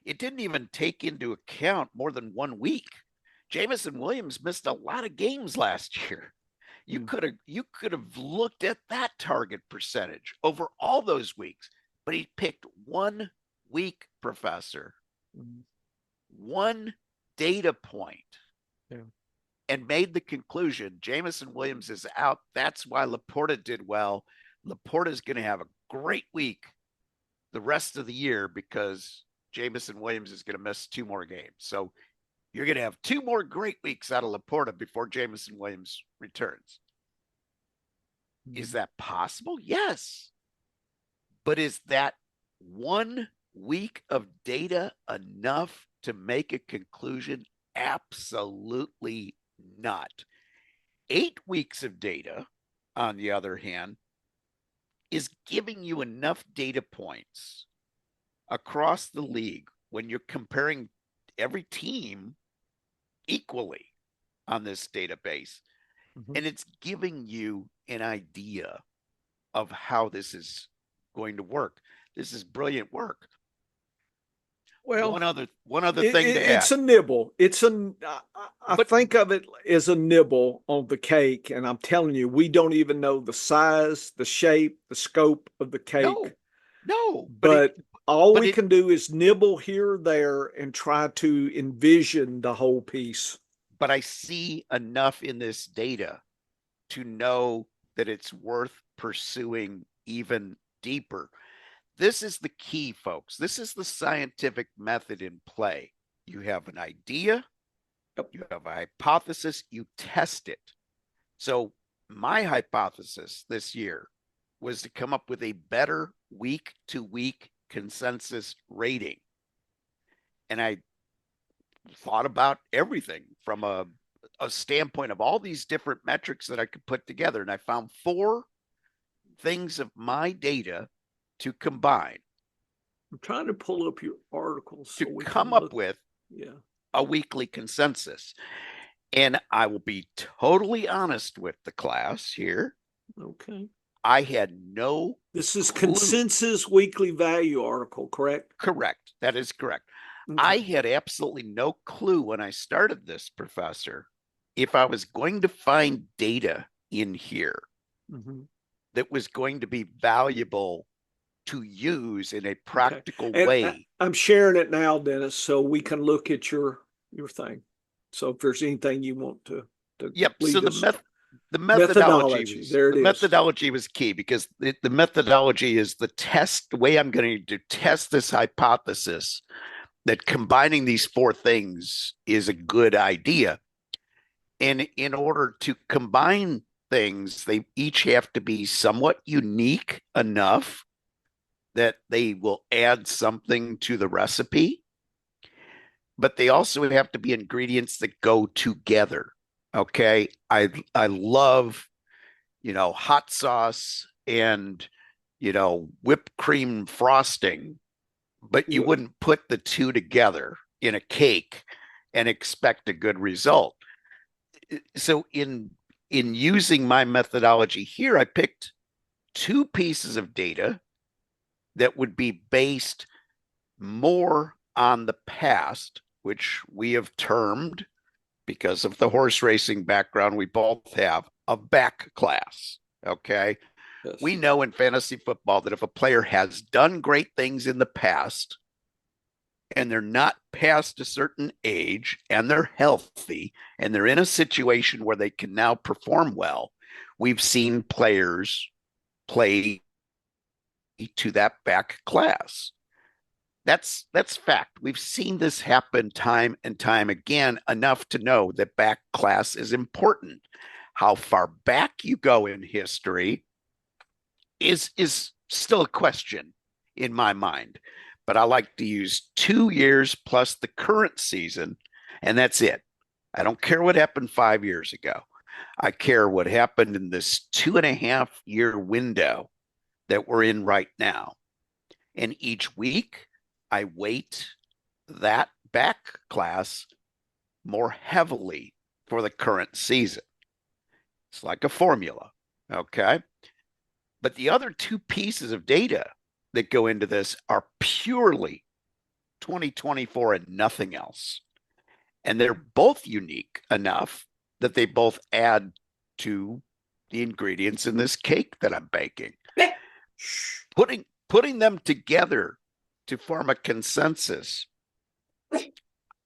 It didn't even take into account more than 1 week. Jameson Williams missed a lot of games last year. You could have looked at that target percentage over all those weeks, but he picked 1 week, Professor. One data point. Yeah. and made the conclusion Jamison Williams is out. That's why Laporta did well. Laporta is going to have a great week the rest of the year because Jamison Williams is going to miss 2 more games. So you're going to have 2 more great weeks out of Laporta before Jamison Williams returns. Is that possible? Yes. But is that 1 week of data enough to make a conclusion? Absolutely not. 8 weeks of data, on the other hand, is giving you enough data points across the league when you're comparing every team equally on this database. Mm-hmm. And it's giving you an idea of how this is going to work. This is brilliant work. Well, one other thing to add. It's a nibble. I think of it as a nibble on the cake, and I'm telling you, we don't even know the size, the shape, the scope of the cake. No. But all we can do is nibble here or there and try to envision the whole piece. But I see enough in this data to know that it's worth pursuing even deeper. This is the key, folks. This is the scientific method in play. You have an idea, you have a hypothesis, you test it. So my hypothesis this year was to come up with a better week-to-week consensus rating. And I thought about everything from a standpoint of all these different metrics that I could put together. And I found 4 things of my data to combine. I'm trying to pull up your articles to come up with a weekly consensus. And I will be totally honest with the class here. Okay. I had no This is clue. Consensus weekly value article, correct? Correct. That is correct. Okay. I had absolutely no clue when I started this, Professor, if I was going to find data in here that was going to be valuable to use in a practical way. I'm sharing it now, Dennis, so we can look at your thing. So if there's anything you want to yep. So the methodology there it is. Methodology was key because the methodology is the way I'm going to test this hypothesis that combining these 4 things is a good idea. And in order to combine things, they each have to be somewhat unique enough that they will add something to the recipe, but they also have to be ingredients that go together. Okay. I love, hot sauce and, whipped cream frosting, but you wouldn't put the 2 together in a cake and expect a good result. So in using my methodology here, I picked 2 pieces of data that would be based more on the past, which we have termed, because of the horse racing background we both have, a back class. Okay. Yes. We know in fantasy football that if a player has done great things in the past and they're not past a certain age and they're healthy and they're in a situation where they can now perform well, we've seen players play to that back class. That's fact. We've seen this happen time and time again, enough to know that back class is important. How far back you go in history is still a question in my mind, but I like to use 2 years plus the current season, and that's it. I don't care what happened 5 years ago. I care what happened in this 2.5-year window that we're in right now. And each week I weight that back class more heavily for the current season. It's like a formula. Okay. But the other 2 pieces of data that go into this are purely 2024 and nothing else. And they're both unique enough that they both add to the ingredients in this cake that I'm baking. Putting them together to form a consensus,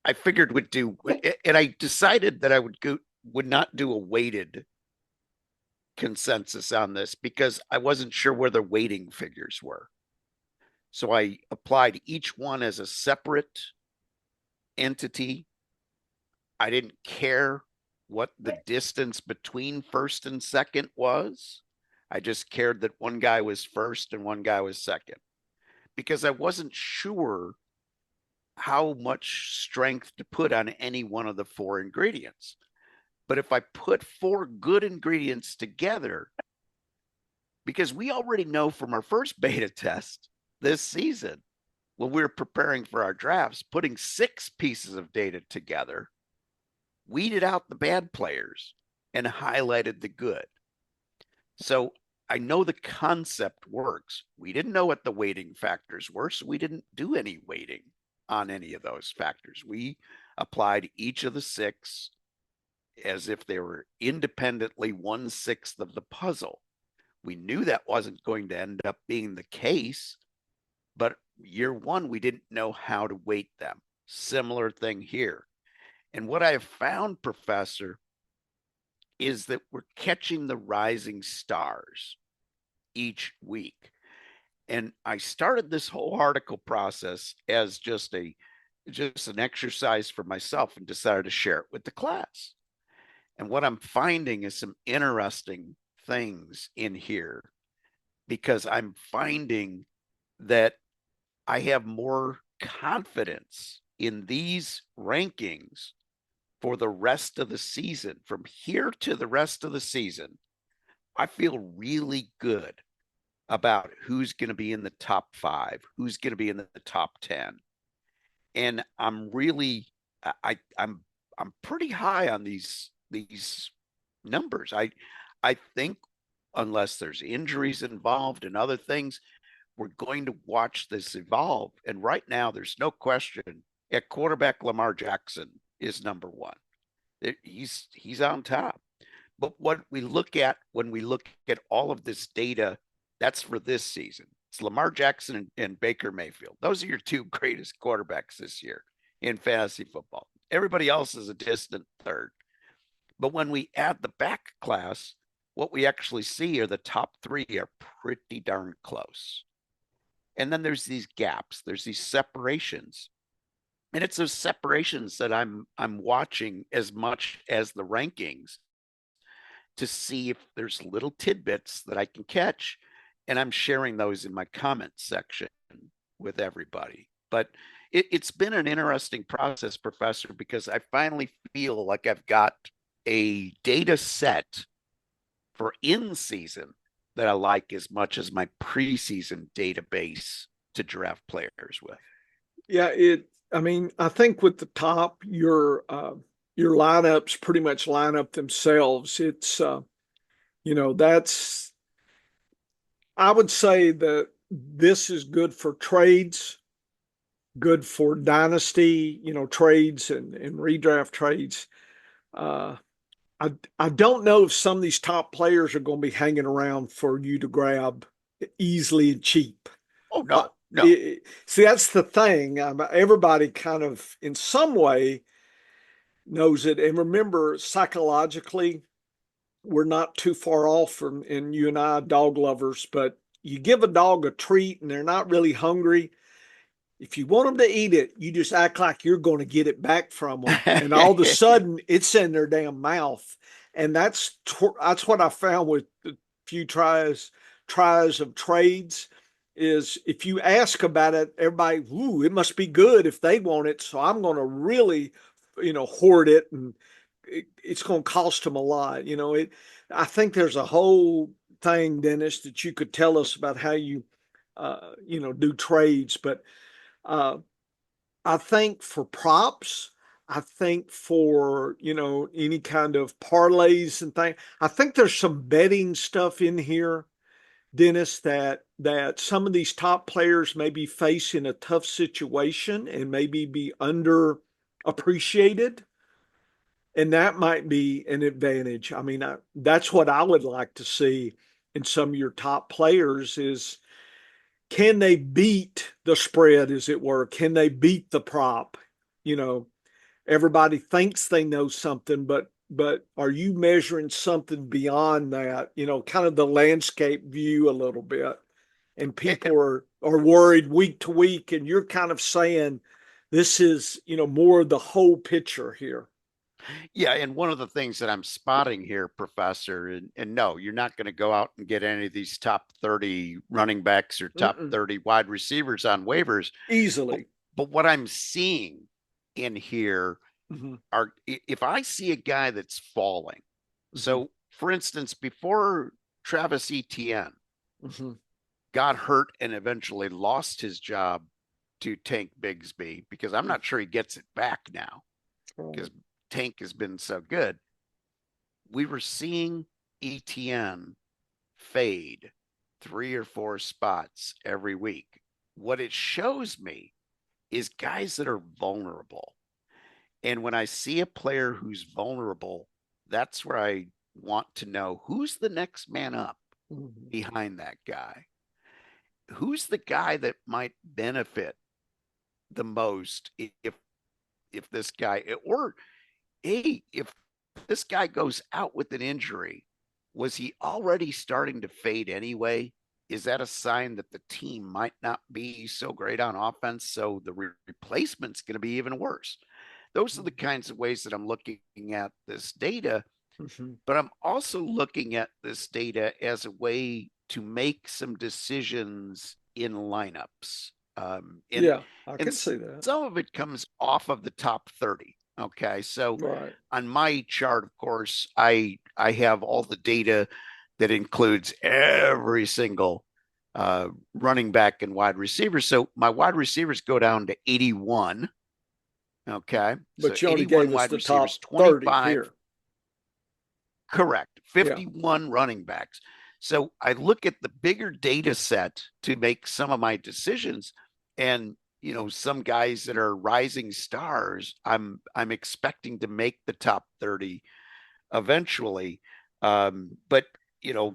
I figured would do, and I decided that I would would not do a weighted consensus on this because I wasn't sure where the weighting figures were. So I applied each one as a separate entity. I didn't care what the distance between first and second was. I just cared that one guy was first and one guy was second because I wasn't sure how much strength to put on any one of the four ingredients. But if I put four good ingredients together, because we already know from our first beta test this season, when we were preparing for our drafts, putting six pieces of data together, weeded out the bad players and highlighted the good. So I know the concept works. We didn't know what the weighting factors were, so we didn't do any weighting on any of those factors. We applied each of the six as if they were independently 1/6 of the puzzle. We knew that wasn't going to end up being the case, but year one, we didn't know how to weight them. Similar thing here. And what I have found, Professor, is that we're catching the rising stars each week. And I started this whole article process as just an exercise for myself and decided to share it with the class. And what I'm finding is some interesting things in here because I'm finding that I have more confidence in these rankings for the rest of the season. From here to the rest of the season, I feel really good about who's going to be in the top 5, who's going to be in the top 10. And I'm really I'm pretty high on these numbers. I think unless there's injuries involved and other things, we're going to watch this evolve. And right now, there's no question at quarterback, Lamar Jackson is number one. He's on top. But what we look at when we look at all of this data, that's for this season. It's Lamar Jackson and Baker Mayfield. Those are your two greatest quarterbacks this year in fantasy football. Everybody else is a distant third. But when we add the back class, what we actually see are the top 3 are pretty darn close. And then there's these gaps, there's these separations. And it's those separations that I'm watching as much as the rankings to see if there's little tidbits that I can catch. And I'm sharing those in my comment section with everybody. But it's been an interesting process, Professor, because I finally feel like I've got a data set for in season that I like as much as my preseason database to draft players with. Yeah, I mean, I think with the top, your lineups pretty much line up themselves. It's that's I would say that this is good for trades, good for dynasty, trades and redraft trades. Uh, I don't know if some of these top players are going to be hanging around for you to grab easily and cheap. Oh, no, no. See, that's the thing. Everybody kind of, in some way, knows it. And remember, psychologically, we're not too far off from, and you and I, dog lovers, but you give a dog a treat and they're not really hungry. If you want them to eat it, you just act like you're going to get it back from them. And all of a sudden, it's in their damn mouth. And that's what I found with the few tries of trades is if you ask about it, everybody, ooh, it must be good if they want it. So I'm going to really, hoard it, and it's going to cost them a lot. I think there's a whole thing, Dennis, that you could tell us about how you, do trades. But I think for props, I think for, any kind of parlays and things, I think there's some betting stuff in here, Dennis, that some of these top players may be facing a tough situation and maybe be underappreciated. And that might be an advantage. I mean, that's what I would like to see in some of your top players is, can they beat the spread, as it were? Can they beat the prop? Everybody thinks they know something, but but are you measuring something beyond that, kind of the landscape view a little bit? And people are worried week to week, and you're kind of saying this is, more of the whole picture here. Yeah, and one of the things that I'm spotting here, Professor, and no, you're not going to go out and get any of these top 30 running backs or top Mm-mm. 30 wide receivers on waivers. But, Easily. but what I'm seeing in here Mm-hmm. are if I see a guy that's falling. Mm-hmm. So, for instance, before Travis Etienne Mm-hmm. got hurt and eventually lost his job to Tank Bigsby, because I'm not sure he gets it back now because Tank has been so good. We were seeing ETN fade 3 or 4 spots every week. What it shows me is guys that are vulnerable. And when I see a player who's vulnerable, that's where I want to know who's the next man up Mm-hmm. behind that guy. Who's the guy that might benefit the most if this guy, or hey, if this guy goes out with an injury, was he already starting to fade anyway? Is that a sign that the team might not be so great on offense? So the replacement's going to be even worse. Those are the kinds of ways that I'm looking at this data, Mm-hmm. but I'm also looking at this data as a way to make some decisions in lineups. And Yeah, I and can see that. some of it comes off of the top 30. Okay, so Right. on my chart, of course, I have all the data that includes every single running back and wide receiver. So my wide receivers go down to 81. Okay, so But you only 81 gave us wide the receivers, top 30 25. here. Correct. Yeah. 51 running backs. So I look at the bigger data set to make some of my decisions. And, some guys that are rising stars, I'm expecting to make the top 30 eventually. But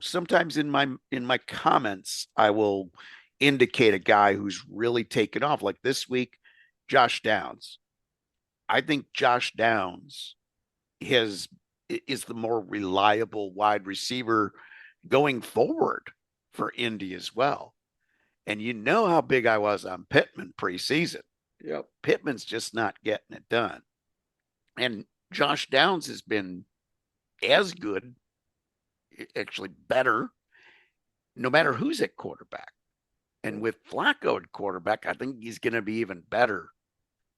sometimes in my comments, I will indicate a guy who's really taken off. Like this week, Josh Downs. I think Josh Downs has is the more reliable wide receiver going forward for Indy as well. And you know how big I was on Pittman preseason. Yep. Pittman's just not getting it done. And Josh Downs has been as good, actually better, no matter who's at quarterback. And with Flacco at quarterback, I think he's going to be even better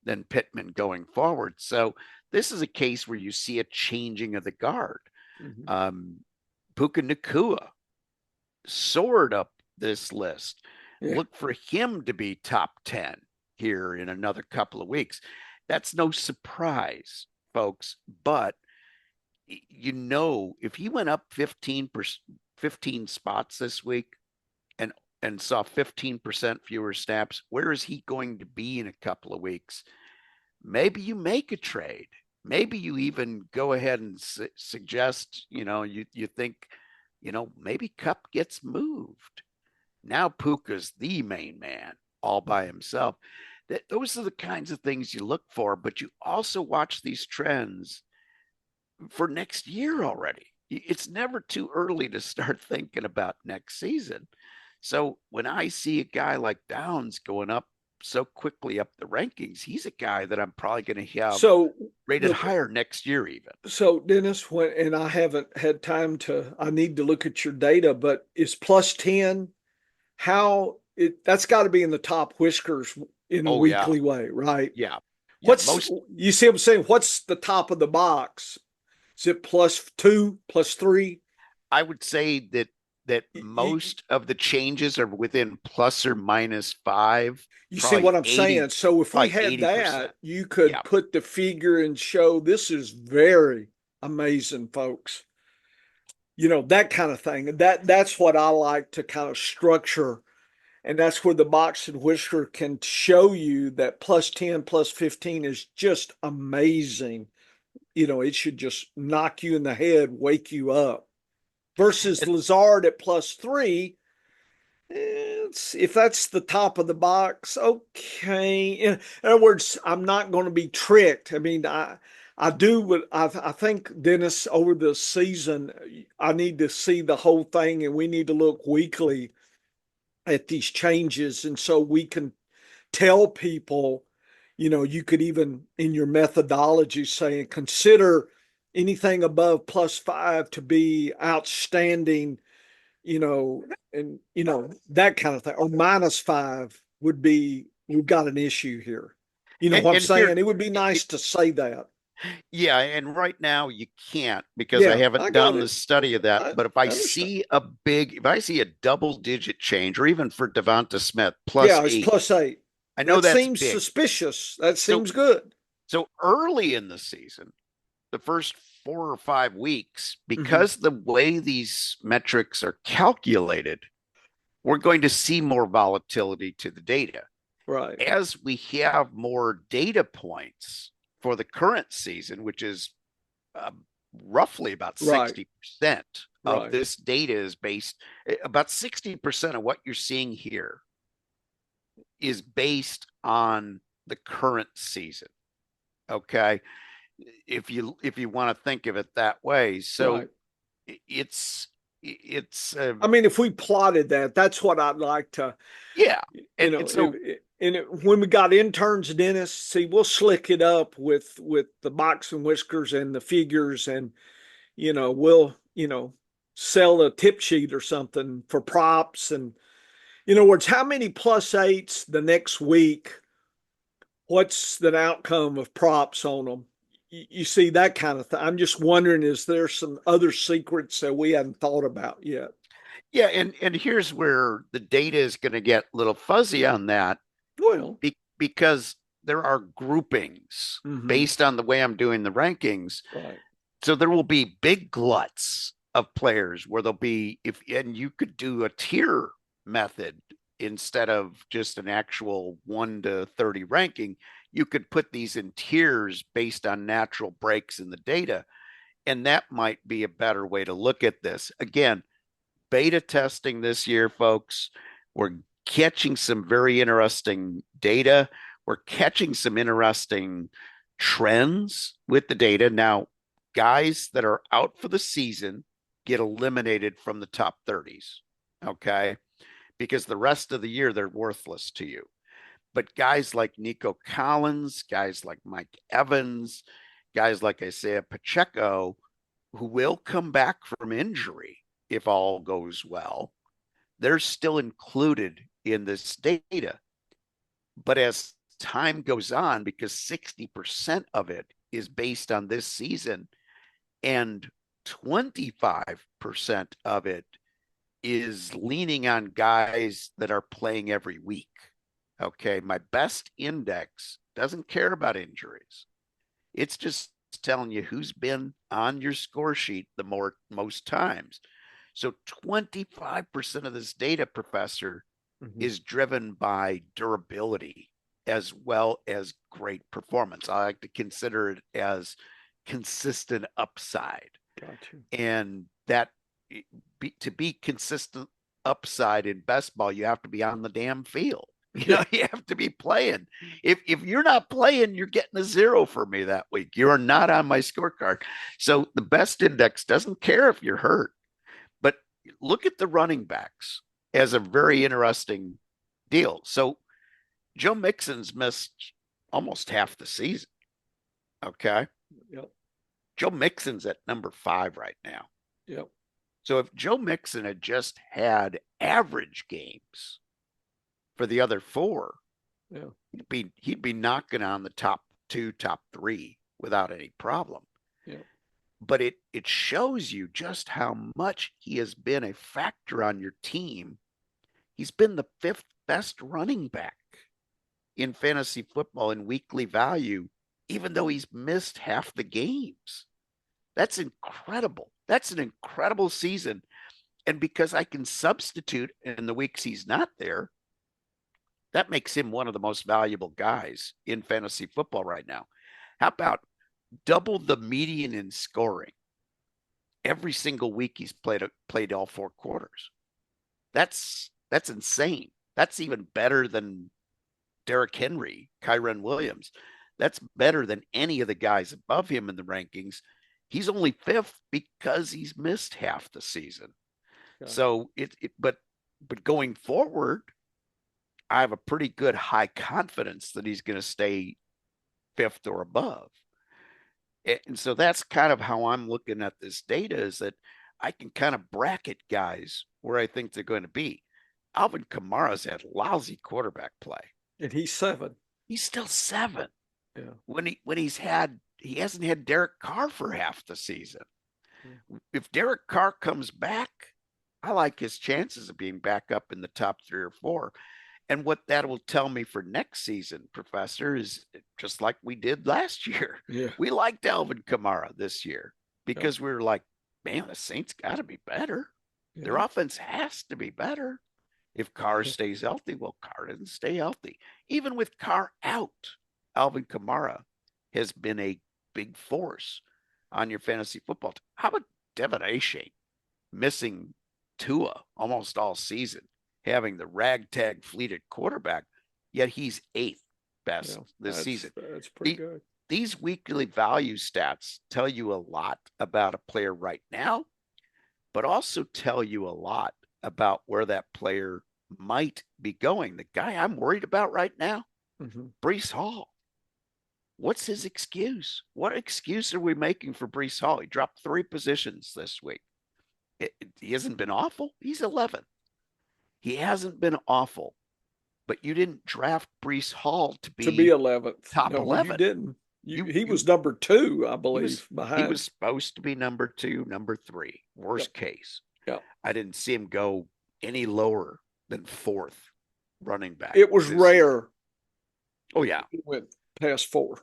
than Pittman going forward. So this is a case where you see a changing of the guard. Mm-hmm. Puka Nakua soared up this list. Yeah. Look for him to be top 10 here in another couple of weeks. That's no surprise, folks. But if he went up 15 spots this week and saw 15% fewer snaps, where is he going to be in a couple of weeks? Maybe you make a trade. Maybe you even go ahead and suggest, you think, maybe Cup gets moved. Now Puka's the main man all by himself. Those are the kinds of things you look for, but you also watch these trends for next year already. It's never too early to start thinking about next season. So when I see a guy like Downs going up so quickly up the rankings, he's a guy that I'm probably going to have So rated the higher next year, even. so Dennis, and I haven't had time I need to look at your data, but is plus 10 that's got to be in the top whiskers in a Oh, yeah. weekly way, right? Yeah. Yeah. What's you see what I'm saying? What's the top of the box? Is it plus 2, plus 3? I would say that most of the changes are within plus or minus 5, You see probably what I'm 80, saying? So if we probably had 80%. that, you could Yeah. put the figure and show this is very amazing, folks. That kind of thing. That's what I like to kind of structure. And that's where the box and whisker can show you that plus 10, plus 15 is just amazing. It should just knock you in the head, wake you up. Versus And, Lazard at plus 3, if that's the top of the box, okay. In other words, I'm not going to be tricked. I mean, I I do, but I think, Dennis, over the season, I need to see the whole thing, and we need to look weekly at these changes. And so we can tell people, you could even in your methodology saying, consider anything above +5 to be outstanding, and, that kind of thing, or -5 would be, we've got an issue here. You know what I'm And here, saying? It would be nice to say that. yeah, and right now you can't because I Yeah, I haven't got done the it. study of that. I But if I understand. see if I see a double-digit change, or even for Devonta Smith plus Yeah, it's eight, +8. I know That that's seems big. suspicious. That So seems good. so early in the season, the first 4 or 5 weeks, Hmm. because the way these metrics are calculated, we're going to see more volatility to the data. Right, As we have more data points for the current season, which is uh, roughly about right, 60% of right. this data is based, about 60% of what you're seeing here is based on the current season. Okay. If you want to think of it that way. So Right. it's it's I mean, if we plotted that, that's what I'd like to, yeah. you And know, so when we got interns, Dennis, see, we'll slick it up with the box and whiskers and the figures, and we'll sell a tip sheet or something for props, and words, how many +8s the next week? What's the outcome of props on them? You see that kind of thing. I'm just wondering, is there some other secrets that we hadn't thought about yet? yeah, and here's where the data is going to get a little fuzzy on that, Well, because there are groupings mm-hmm, based on the way I'm doing the rankings. right, So there will be big gluts of players where there'll be, if and you could do a tier method instead of just an actual 1 to 30 ranking. You could put these in tiers based on natural breaks in the data, and that might be a better way to look at this. Again, beta testing this year, folks. We're catching some very interesting data. We're catching some interesting trends with the data. Now, guys that are out for the season get eliminated from the top 30s, okay? Because the rest of the year, they're worthless to you. But guys like Nico Collins, guys like Mike Evans, guys like Isaiah Pacheco, who will come back from injury if all goes well, they're still included in this data. But as time goes on, because 60% of it is based on this season and 25% of it is leaning on guys that are playing every week. Okay. My best index doesn't care about injuries. It's just telling you who's been on your score sheet the most times. So 25% of this data, Professor, mm-hmm, is driven by durability as well as great performance. I like to consider it as consistent upside. got you. And that to be consistent upside in best ball, you have to be on the damn field. Yeah, You have to be playing. If you're not playing, you're getting a 0 for me that week. You are not on my scorecard. So the best index doesn't care if you're hurt. But look at the running backs as a very interesting deal. So Joe Mixon's missed almost half the season. Okay. yep, Joe Mixon's at number 5 right now. yep, So if Joe Mixon had just had average games for the other 4, yeah, he'd be knocking on the top 2, top 3 without any problem. yeah, But it shows you just how much he has been a factor on your team. He's been the 5th best running back in fantasy football in weekly value, even though he's missed half the games. That's incredible. That's an incredible season. And because I can substitute in the weeks he's not there, that makes him one of the most valuable guys in fantasy football right now. How about double the median in scoring every single week he's played all 4 quarters? That's insane. That's even better than Derrick Henry, Kyron Williams. That's better than any of the guys above him in the rankings. He's only fifth because he's missed half the season. Yeah. So but going forward, I have a pretty good high confidence that he's going to stay fifth or above. And so that's kind of how I'm looking at this data, is that I can kind of bracket guys where I think they're going to be. Alvin Kamara's had lousy quarterback play. And he's 7. He's still 7. Yeah. He hasn't had Derek Carr for half the season. Yeah. If Derek Carr comes back, I like his chances of being back up in the top 3 or 4. And what that will tell me for next season, Professor, is just like we did last year. Yeah. We liked Alvin Kamara this year because we were like, man, the Saints got to be better. Yeah. Their offense has to be better. If Carr stays healthy, well, Carr doesn't stay healthy. Even with Carr out, Alvin Kamara has been a big force on your fantasy football team. How about Devin Achane missing Tua almost all season, having the ragtag fleet at quarterback, yet he's 8th best this season. That's pretty good. These weekly value stats tell you a lot about a player right now, but also tell you a lot about where that player might be going. The guy I'm worried about right now, Breece Hall. What's his excuse? What excuse are we making for Breece Hall? He dropped 3 positions this week. He hasn't been awful. He's 11th. He hasn't been awful, but you didn't draft Breece Hall to be 11th. top 11. You didn't. He was number 2, I believe, behind. He was supposed to be number 2, number 3, worst case. Yeah. I didn't see him go any lower than 4th running back. It was rare. Oh, yeah. He went past 4.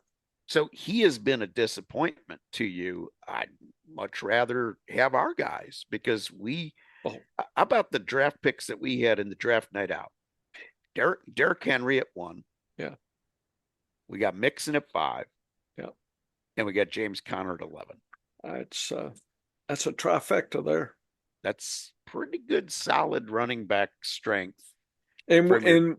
So he has been a disappointment to you. I'd much rather have our guys because how about the draft picks that we had in the draft night out? Derrick Henry at 1. Yeah. We got Mixon at 5. Yeah. And we got James Conner at 11. That's a trifecta there. That's pretty good, solid running back strength. And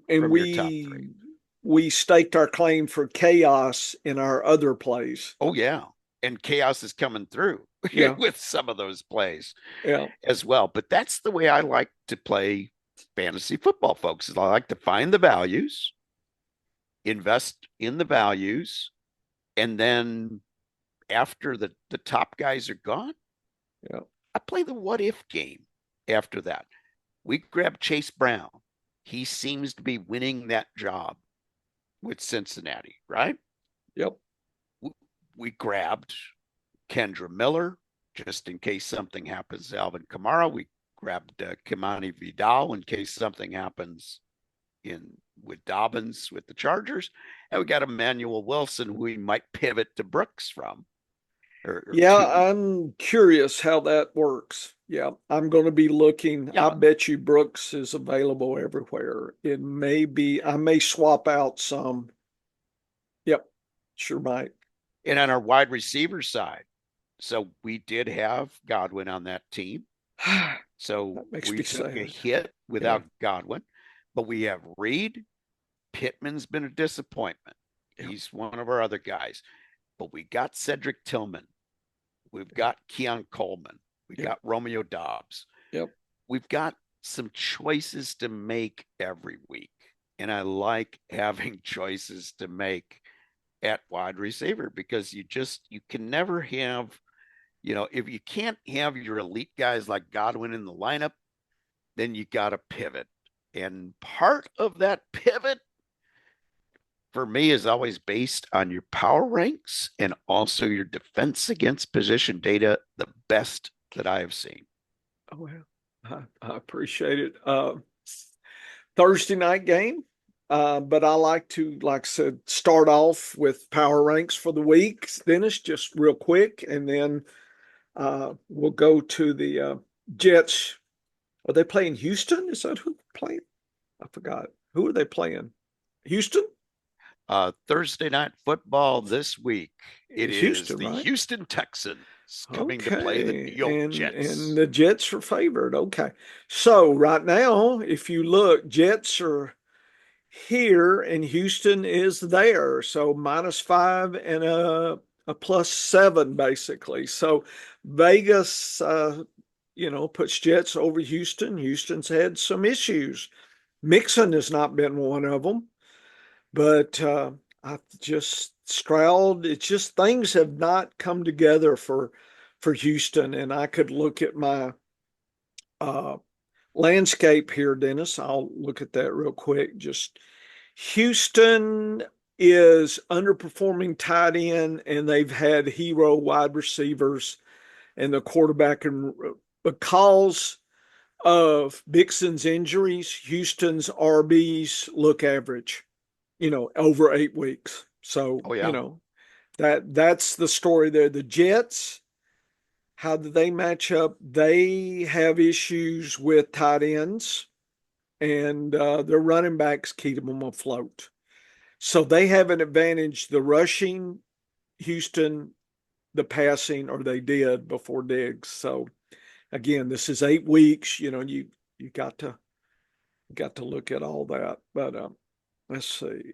we staked our claim for chaos in our other plays. Oh, yeah. And chaos is coming through with some of those plays as well. But that's the way I like to play fantasy football, folks. Is I like to find the values, invest in the values, and then after the top guys are gone, I play the what if game after that. We grab Chase Brown. He seems to be winning that job with Cincinnati, right? Yep. We grabbed Kendra Miller just in case something happens to Alvin Kamara. We grabbed Kimani Vidal in case something happens with Dobbins with the Chargers. And we got Emmanuel Wilson, who we might pivot to Brooks from. I'm curious how that works. Yeah, I'm going to be looking. I bet you Brooks is available everywhere. It may be, I may swap out some. Yep, sure might. And on our wide receiver side, so we did have Godwin on that team. So we took a hit without Godwin, but we have Reed. Pittman's been a disappointment. He's one of our other guys. But we got Cedric Tillman. We've got Keon Coleman. We got Romeo Dobbs. Yep. We've got some choices to make every week. And I like having choices to make at wide receiver because you can never have, if you can't have your elite guys like Godwin in the lineup, then you got to pivot. And part of that pivot for me is always based on your power ranks and also your defense against position data, the best that I have seen. Oh, well, I appreciate it. Thursday night game, but I like to, like I said, start off with power ranks for the week, Dennis, just real quick, and then we'll go to the Jets. Are they playing Houston? Is that who they're playing? I forgot. Who are they playing? Houston? Thursday night football this week. It Houston, is the Houston Texans coming to play the New York Jets. And the Jets are favored. Okay. So right now, if you look, Jets are here, and Houston is there. So -5 and a +7, basically. So Vegas, puts Jets over Houston. Houston's had some issues. Mixon has not been one of them, but I just Stroud. It's just things have not come together for Houston, and I could look at my uh, landscape here, Dennis. I'll look at that real quick. Just Houston is underperforming tight end, and they've had hero wide receivers and the quarterback. And because of Mixon's injuries, Houston's RBs look average, over 8 weeks. So, Oh yeah. that's the story there. The Jets, how do they match up? They have issues with tight ends, and their running backs keep them afloat. So they have an advantage. The rushing, Houston, the passing, or they did before Diggs. So again, this is 8 weeks. You got to look at all that. But let's see.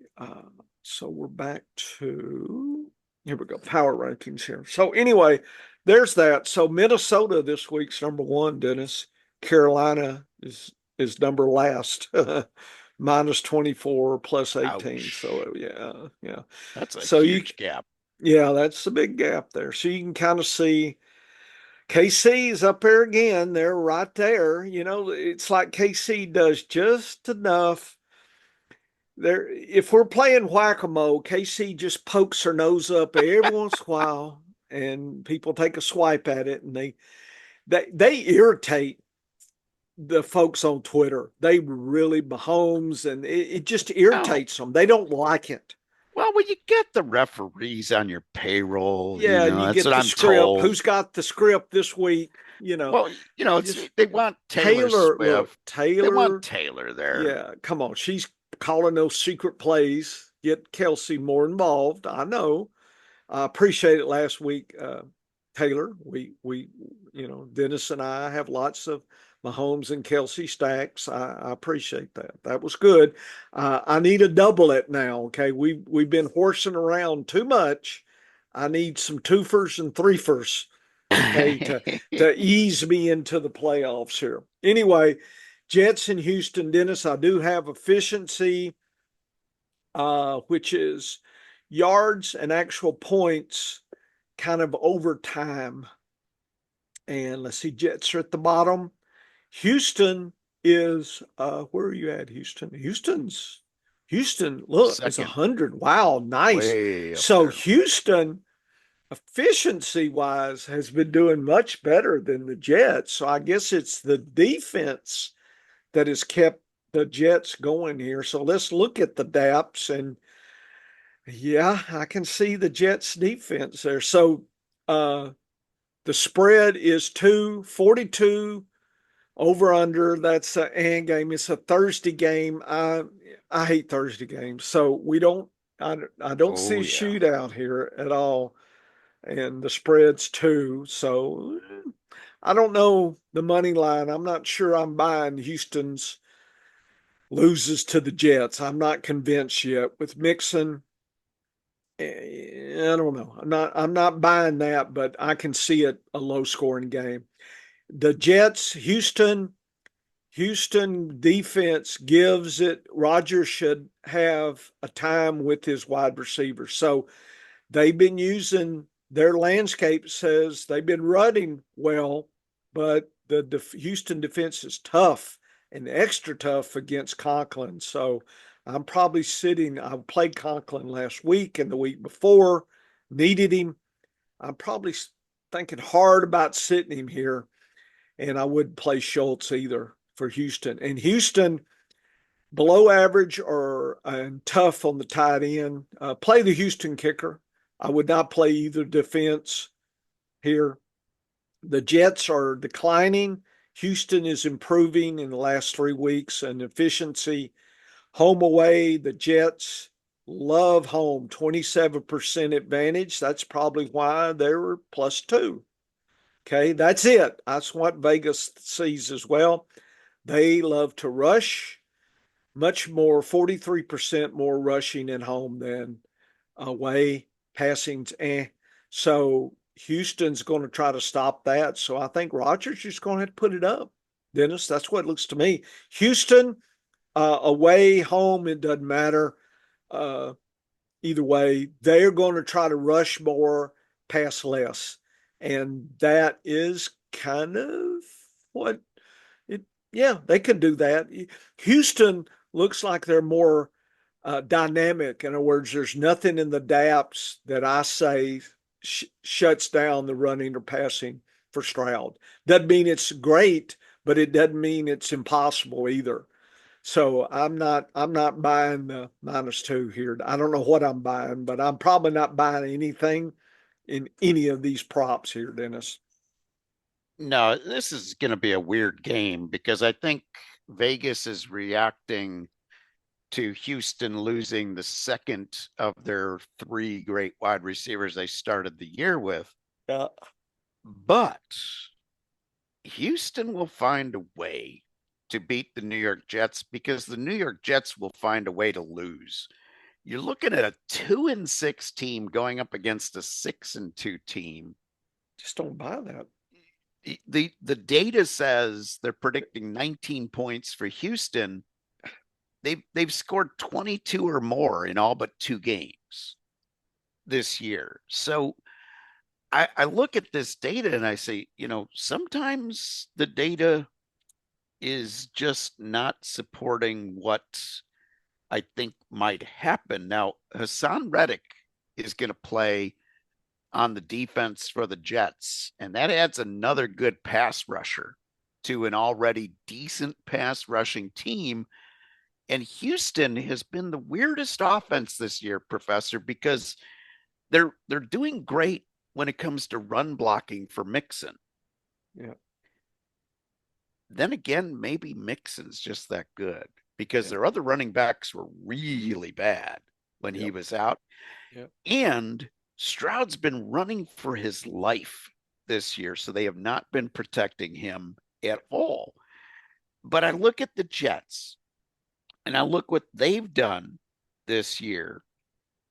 So we're back to here we go. Power rankings here. So anyway, there's that. So Minnesota this week's number 1, Dennis. Carolina is number last. -24 +18. Ouch. So yeah, yeah. That's a So huge gap. yeah, that's a big gap there. So you can kind of see KC's up there again. They're right there. It's like KC does just enough. There, if we're playing whack-a-mole, KC just pokes her nose up every once in a while, and people take a swipe at it, and they irritate the folks on Twitter. They really Mahomes, and it just Oh, irritates them. They don't like it. well, when you get the referees on your payroll, Yeah, you that's get what the I'm script. told. Who's got the script this week? Well, Just they want Taylor Taylor. Look, Swift. They want Taylor. Taylor there. Yeah, come on. She's calling those secret plays. Get Kelsey more involved. I know. I appreciate it last week, Taylor. Dennis and I have lots of Mahomes and Kelsey stacks. I appreciate that. That was good. I need a double it now. Okay, we've been horsing around too much. I need some twofers and threefers. Okay, to ease me into the playoffs here. Anyway, Jets in Houston, Dennis. I do have efficiency, which is yards and actual points kind of over time. And let's see, Jets are at the bottom. Houston is where are you at, Houston? Houston, look, is Second, 100. Wow, nice. way up So there. Houston, efficiency wise, has been doing much better than the Jets. So I guess it's the defense that has kept the Jets going here. So let's look at the DAPS, and yeah, I can see the Jets defense there. So the spread is 242 over under. That's an and game. It's a Thursday game. I hate Thursday games. So we don't I don't see Oh a yeah. shootout here at all. And the spread's 2. So I don't know the money line. I'm not sure I'm buying Houston's loses to the Jets. I'm not convinced yet. With Mixon, I don't know. I'm not buying that, but I can see it a low scoring game. The Jets, Houston defense gives it. Rodgers should have a time with his wide receivers. So they've been using their landscape says they've been running well, but the Houston defense is tough and extra tough against Conklin. So I'm probably sitting. I played Conklin last week and the week before, needed him. I'm probably thinking hard about sitting him here, and I wouldn't play Schultz either for Houston. And Houston, below average or tough on the tight end. Play the Houston kicker. I would not play either defense here. The Jets are declining. Houston is improving in the last 3 weeks in efficiency. Home away, the Jets love home, 27% advantage. That's probably why they were +2. Okay, that's it. That's what Vegas sees as well. They love to rush. much more, 43% more rushing at home than away. Passing's So Houston's going to try to stop that. So I think Rodgers just going to have to put it up. Dennis, that's what it looks to me. Houston, away, home, it doesn't matter. Uh, Either way, they're going to try to rush more, pass less. And that is kind of what it, yeah, they could do that. Houston looks like they're more dynamic. In other words, there's nothing in the DAPS that I say shuts down the running or passing for Stroud. Doesn't mean it's great, but it doesn't mean it's impossible either. So I'm not buying the -2 here. I don't know what I'm buying, but I'm probably not buying anything in any of these props here, Dennis. No, this is going to be a weird game because I think Vegas is reacting to Houston losing the second of their three great wide receivers they started the year with. Uh, But Houston will find a way to beat the New York Jets because the New York Jets will find a way to lose. You're looking at a 2-6 team going up against a 6-2 team. just don't buy that. The data says they're predicting 19 points for Houston. They've scored 22 or more in all but two games this year. So I look at this data and I say, sometimes the data is just not supporting what I think might happen. Now, Hassan Reddick is going to play on the defense for the Jets, and that adds another good pass rusher to an already decent pass rushing team. And Houston has been the weirdest offense this year, Professor, because they're doing great when it comes to run blocking for Mixon. Yeah. Then again, maybe Mixon's just that good because Yeah. their other running backs were really bad when he Yep. was out. Yep. And Stroud's been running for his life this year, so they have not been protecting him at all. But I look at the Jets and I look what they've done this year.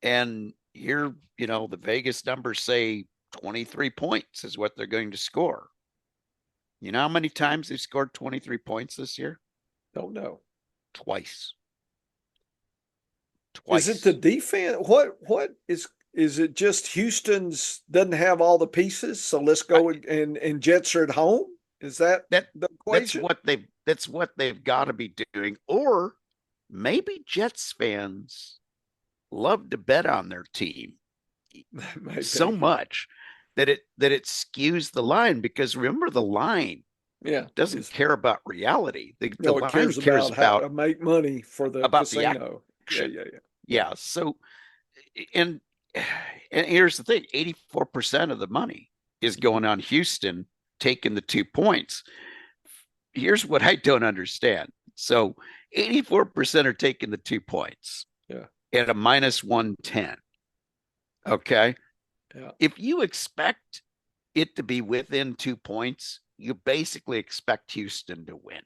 And here, the Vegas numbers say 23 points is what they're going to score. You know how many times they've scored 23 points this year? Don't know. Twice. Is it the Twice. defense? What is it just Houston's doesn't have all the pieces? So let's I, go and Jets are at home? Is that that the that's equation? what they've got to be doing. Or maybe Jets fans love to bet on their team so Maybe. much that it skews the line because remember the line Yeah. doesn't care about reality. The No, it line cares cares about how about to make money for the the casino. Yeah, action. yeah, yeah. Yeah. Yeah. So and and here's the thing, 84% of the money is Mhm. going on Houston taking the 2 points. Here's what I don't understand. So 84% are taking the 2 points Yeah. at a -110. Okay. Yeah. If you expect it to be within 2 points, you basically expect Houston to win.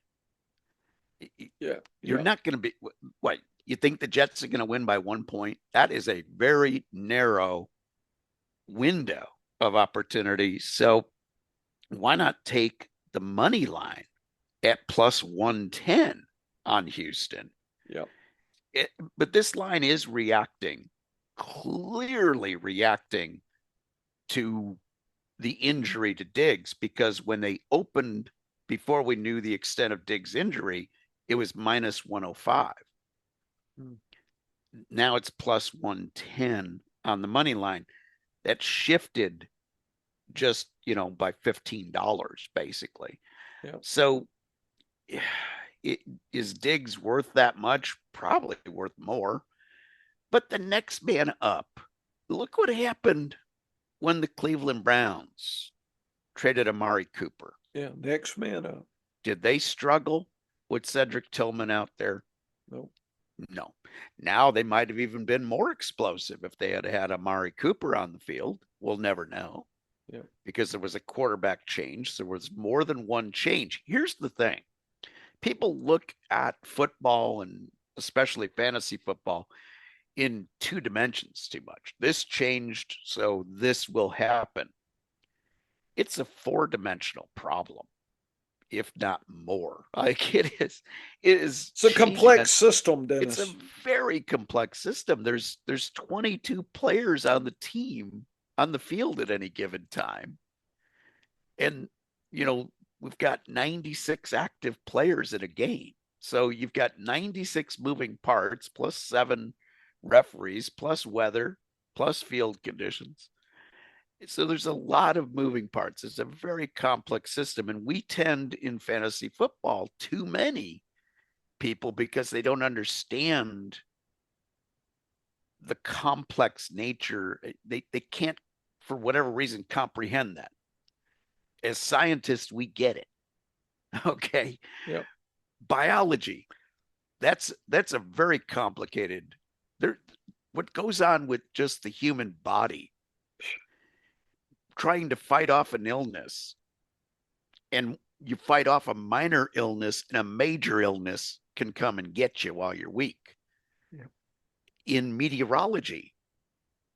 Yeah. You're Yeah. not going to be, what, you think the Jets are going to win by 1 point? That is a very narrow window of opportunity. So why not take the money line at +110 on Houston? Yeah. But this line is reacting, clearly reacting to the injury to Diggs because when they opened before we knew the extent of Diggs' injury, it was -105. Mm. Now it's +110 on the money line. That shifted just, by $15 basically. Yeah. So is Diggs worth that much? Probably worth more. But the next man up, look what happened when the Cleveland Browns traded Amari Cooper. Yeah. Next man up. Did they struggle with Cedric Tillman out there? No. No. Now they might have even been more explosive if they had had Amari Cooper on the field. We'll never know. Yeah. Because there was a quarterback change. There was more than one change. Here's the thing. People look at football and especially fantasy football, in two dimensions too much. This changed, so this will happen. It's a four-dimensional problem, if not more. Like it is It's a changing. complex system, It's a Dennis. very complex system. There's 22 players on the team on the field at any given time. And you know, we've got 96 active players in a game. So you've got 96 moving parts plus 7 referees plus weather plus field conditions. So there's a lot of moving parts. It's a very complex system, and we tend in fantasy football too many people because they don't understand the complex nature. They can't, for whatever reason, comprehend that. As scientists, we get it. Okay. Yep. Biology, that's a very complicated there. What goes on with just the human body trying to fight off an illness, and you fight off a minor illness, and a major illness can come and get you while you're weak. Yep. In meteorology,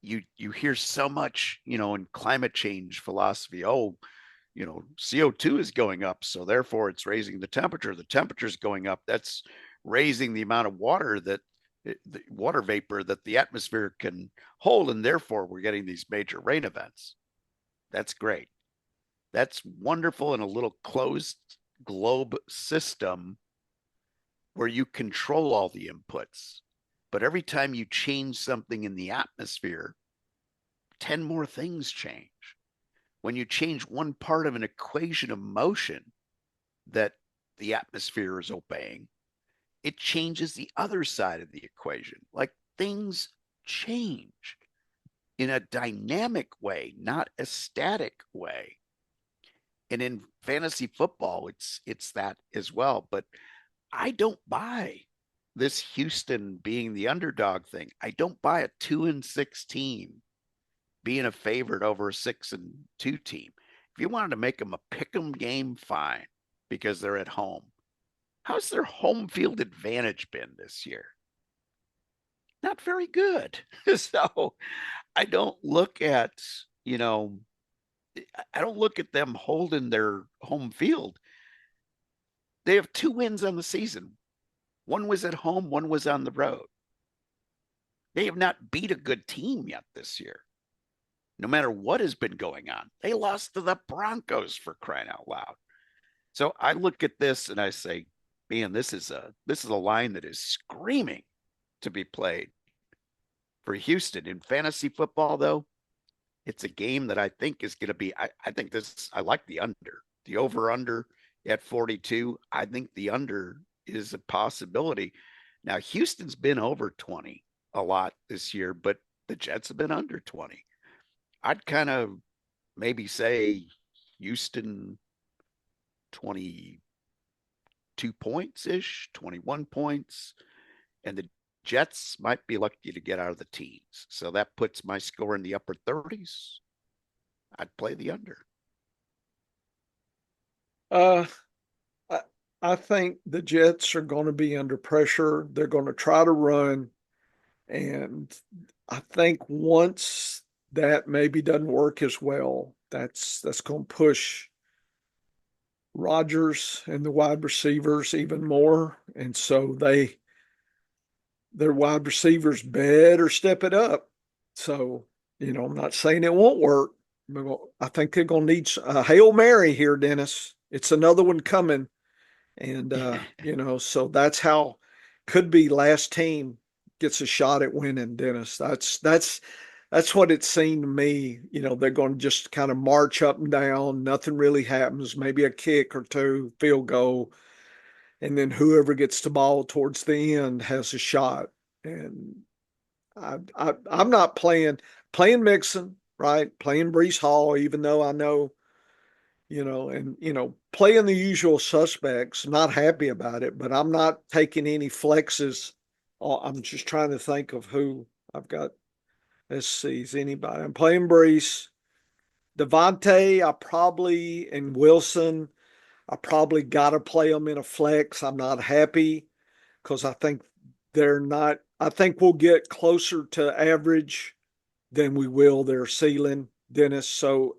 you hear so much, in climate change philosophy. Oh, CO2 is going up, so therefore it's raising the temperature. The temperature is going up. That's raising the amount of water the water vapor that the atmosphere can hold, and therefore we're getting these major rain events. That's great. That's wonderful in a little closed globe system where you control all the inputs. But every time you change something in the atmosphere, 10 more things change. When you change one part of an equation of motion that the atmosphere is obeying, it changes the other side of the equation. Like, things change in a dynamic way, not a static way. And in fantasy football, it's that as well. But I don't buy this Houston being the underdog thing. I don't buy a 2-6 team being a favorite over a 6-2 team. If you wanted to make them a pick 'em game, fine, because they're at home. How's their home field advantage been this year? Not very good. So I don't look at, you know, I don't look at them holding their home field. They have 2 wins on the season. One was at home, one was on the road. They have not beat a good team yet this year, no matter what has been going on. They lost to the Broncos, for crying out loud. So I look at this and I say, man, this is a line that is screaming to be played for Houston. In fantasy football, though, it's a game that I think is going to be. I think I like the under, the over under at 42. I think the under is a possibility. Now Houston's been over 20 a lot this year, but the Jets have been under 20. I'd kind of maybe say Houston 22 points ish, 21 points, and the Jets might be lucky to get out of the teens. So that puts my score in the upper 30s. I'd play the under. Uh, I think the Jets are going to be under pressure. They're going to try to run. And I think once that maybe doesn't work as well, that's going to push Rodgers and the wide receivers even more. And so their wide receivers better step it up. So, I'm not saying it won't work. I think they're going to need a Hail Mary here, Dennis. It's another one coming. And, so that's how could be last team gets a shot at winning, Dennis. That's what it seemed to me. They're going to just kind of march up and down. Nothing really happens. Maybe a kick or two, field goal. And then whoever gets the ball towards the end has a shot. And I'm not playing Mixon, right? Playing Brees Hall, even though I know, playing the usual suspects, not happy about it, but I'm not taking any flexes. I'm just trying to think of who I've got. Let's see, is anybody? I'm playing Brees. Devontae, and Wilson, I probably got to play them in a flex. I'm not happy because I think they're not. I think we'll get closer to average than we will their ceiling, Dennis. So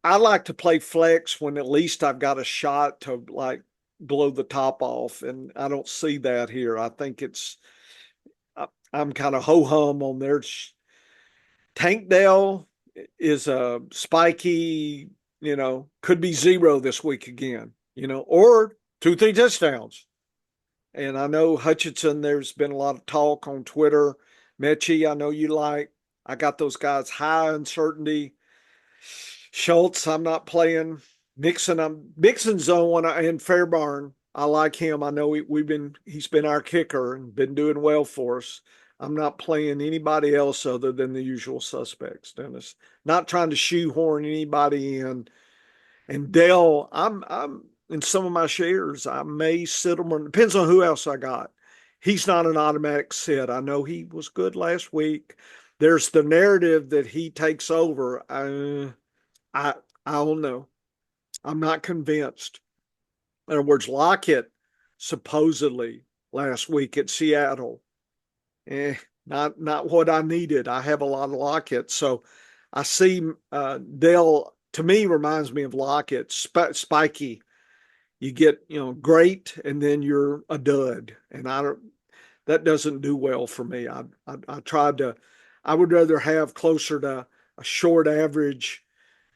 I like to play flex when at least I've got a shot to like blow the top off, and I don't see that here. I think I'm kind of ho hum on their Tank Dell is a spiky, could be zero this week again, or 2, 3 touchdowns. And I know Hutchinson, there's been a lot of talk on Twitter. Mechie, I know you like. I got those guys high uncertainty. Schultz, I'm not playing. Mixon's on one and Fairbarn. I like him. I know he's been our kicker and been doing well for us. I'm not playing anybody else other than the usual suspects, Dennis. Not trying to shoehorn anybody in. And Dell, I'm in some of my shares. I may sit him on. Depends on who else I got. He's not an automatic sit. I know he was good last week. There's the narrative that he takes over. I I don't know. I'm not convinced. In other words, Lockett supposedly last week at Seattle, eh, not what I needed. I have a lot of Lockett, so I see Dell to me reminds me of Lockett, spiky. You get great, and then you're a dud, and I don't. That doesn't do well for me. I tried to. I would rather have closer to a short average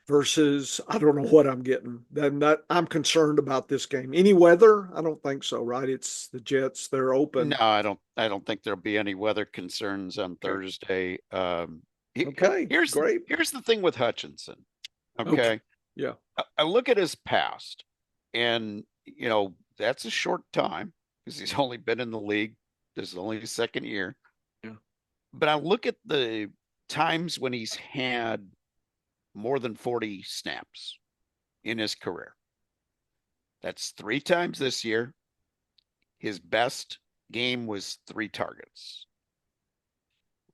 versus I don't know what I'm getting. Then that I'm concerned about this game. Any weather? I don't think so, right? It's the Jets. They're No, open. I don't think there'll be any weather concerns on Okay. Thursday. Okay. Great. Here's the thing with Hutchinson. Okay. Okay. Yeah. I look at his past, and that's a short time because he's only been in the league. This is only his second year. Yeah. But I look at the times when he's had more than 40 snaps in his career. That's 3 times this year. His best game was 3 targets.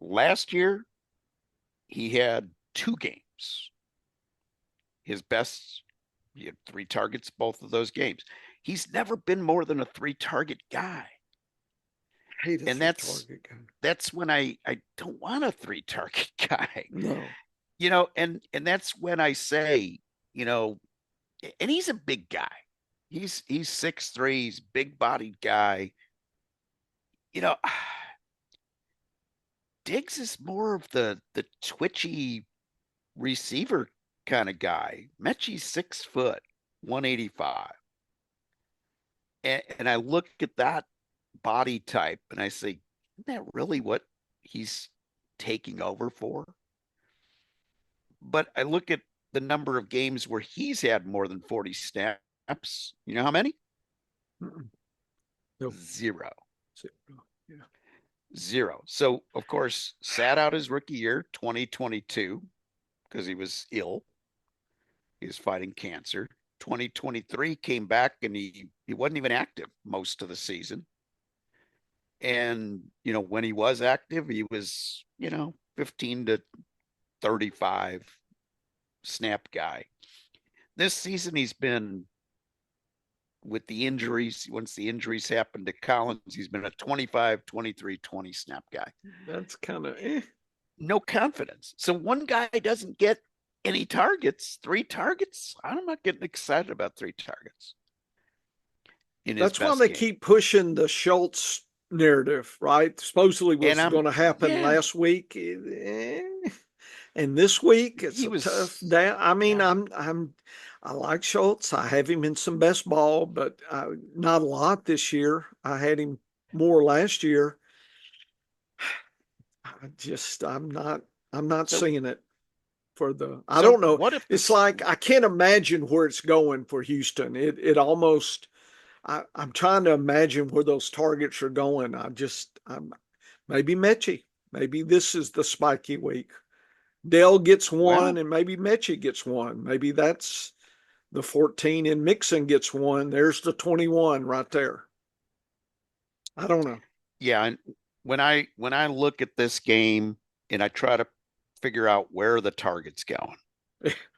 Last year, he had 2 games. His best, he had 3 targets both of those games. He's never been more than a 3 target guy. Hate a And three target guy. that's when I don't want a 3 target guy. No. And that's when I say, you know, and he's a big guy. He's 6'3", he's big bodied guy. You know, Diggs is more of the twitchy receiver kind of guy. Mechie's 6 foot, 185. And I look at that body type and I say, isn't that really what he's taking over for? But I look at the number of games where he's had more than 40 snaps. You know how many? No. Zero. Yeah. Zero. So, of course, sat out his rookie year, 2022, because he was ill. He was fighting cancer. 2023 came back and he wasn't even active most of the season. And, when he was active, he was, 15 to 35 snap guy. This season, he's been with the injuries. Once the injuries happened to Collins, he's been a 25, 23, 20 snap guy. That's kind of No confidence. So one guy doesn't get any targets, 3 targets. I'm not getting excited about 3 targets in his That's why best they game. keep pushing the Schultz narrative, right? Supposedly And was going to happen yeah, last week. And this week it's he a tough was, day. I mean, yeah. I like Schultz. I have him in some best ball, but not a lot this year. I had him more last year. I'm not So, seeing it for I so don't know. what if It's this, like I can't imagine where it's going for Houston. It almost I'm trying to imagine where those targets are going. I'm maybe Mechie. Maybe this is the spiky week. Dell gets one, well, and maybe Mechie gets one. Maybe that's the 14, and Mixon gets one. There's the 21 right there. I don't know. yeah. And when I look at this game and I try to figure out where the target's going,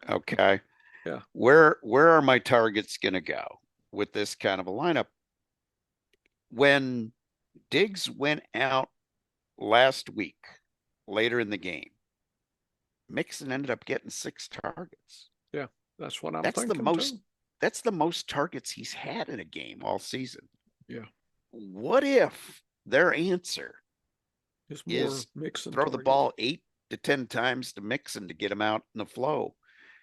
okay, Yeah. where are my targets going to go with this kind of a lineup? When Diggs went out last week, later in the game. Mixon ended up getting 6 targets. Yeah, that's what I'm That's the thinking most too. that's the most targets he's had in a game all season. Yeah, What if their answer it's more is mixing throw the targets. ball 8 to 10 times to Mixon to get him out in the flow,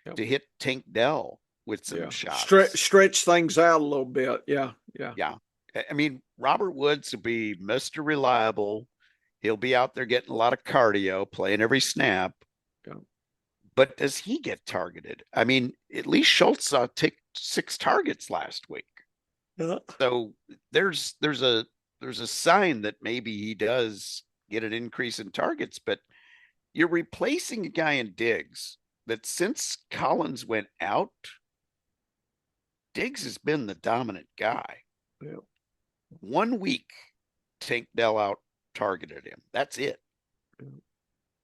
Yeah, to hit Tank Dell with some yeah. shots? Stretch things out a little bit. Yeah, yeah, Yeah. I mean, Robert Woods will be Mr. Reliable. He'll be out there getting a lot of cardio, playing every snap. yeah. But does he get targeted? I mean, at least Schultz saw take 6 targets last week. Yeah. So there's a sign that maybe he does get an increase in targets, but you're replacing a guy in Diggs that since Collins went out, Diggs has been the dominant guy. Yeah. 1 week, Tank Dell out targeted him. That's it.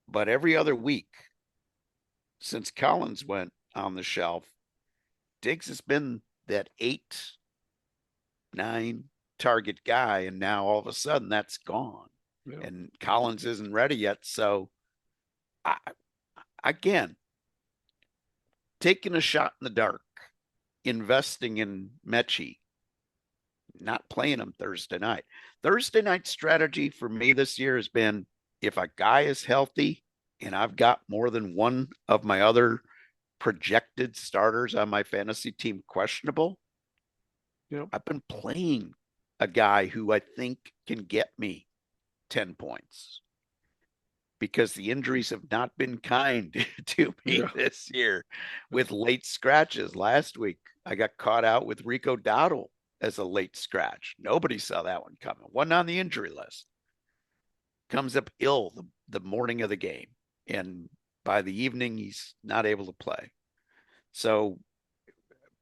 But every other week since Collins went on the shelf, Diggs has been that 8, 9 target guy, and now all of a sudden that's gone, Yeah. and Collins isn't ready yet. So, I, again, taking a shot in the dark, investing in Mechie, not playing him Thursday night. Thursday night strategy for me this year has been, if a guy is healthy and I've got more than one of my other projected starters on my fantasy team questionable, Yeah. I've been playing a guy who I think can get me 10 points, because the injuries have not been kind to me Yeah. this year with late scratches. Last week, I got caught out with Rico Dowdle as a late scratch. Nobody saw that one coming. Wasn't on the injury list. Comes up ill the morning of the game. And by the evening, he's not able to play. So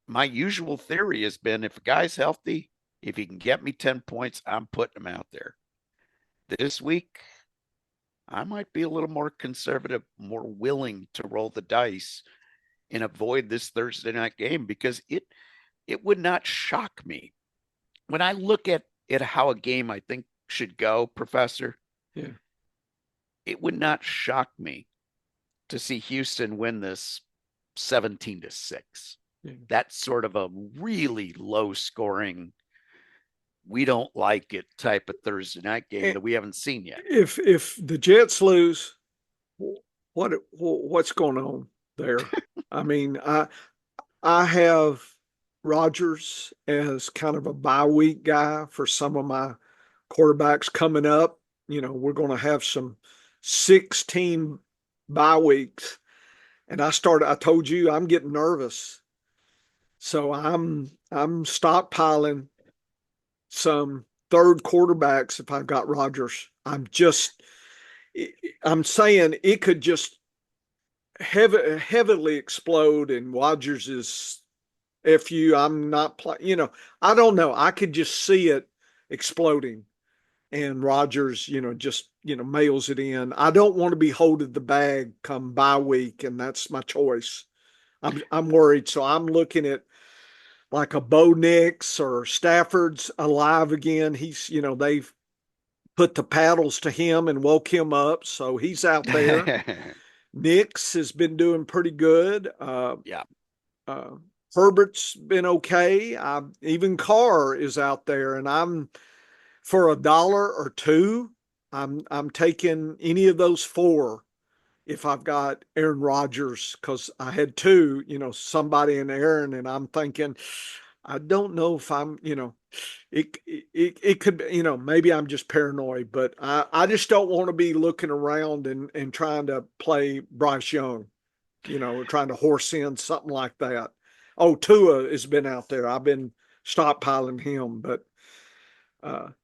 my usual theory has been, if a guy's healthy, if he can get me 10 points, I'm putting him out there. This week, I might be a little more conservative, more willing to roll the dice and avoid this Thursday night game, because it would not shock me when I look at how a game I think should go, Professor. Yeah. It would not shock me to see Houston win this 17-6. Yeah. That's sort of a really low scoring, we don't like it type of Thursday night game And that we haven't seen yet. if the Jets lose, what's going on there? I mean, I have Rodgers as kind of a bye week guy for some of my quarterbacks coming up. You know, we're going to have some 16 bye weeks. And I told you I'm getting nervous. So I'm stockpiling some third quarterbacks if I've got Rodgers. I'm saying it could just heavily explode and Rodgers is FU. I'm not playing, I don't know. I could just see it exploding and Rodgers, just, mails it in. I don't want to be holding the bag come bye week, and that's my choice. I'm worried. So I'm looking at like a Bo Nix or Stafford's alive again. They've put the paddles to him and woke him up. So he's out there. Nix has been doing pretty good. Yeah. Uh, Herbert's been okay. Even Carr is out there, and I'm for $1 or $2. I'm taking any of those four if I've got Aaron Rodgers because I had two, somebody in Aaron, and I'm thinking I don't know if it could be, maybe I'm just paranoid, but I just don't want to be looking around and trying to play Bryce Young, or trying to horse in something like that. Oh, Tua has been out there. I've been stockpiling him, but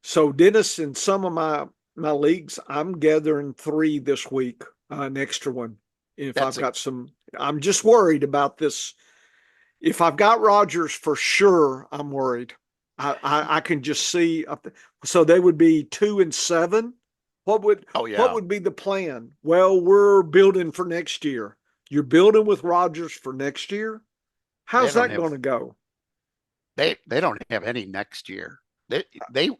so Dennis, in some of my leagues, I'm gathering three this week, an extra one. If I've That's a got some, I'm just worried about this. If I've got Rogers for sure, I'm worried. I can just see up. So they would be 2-7. What would Oh what yeah. would be the plan? Well, we're building for next year. You're building with Rogers for next year. They How's don't that have going to go? they don't have any next year. They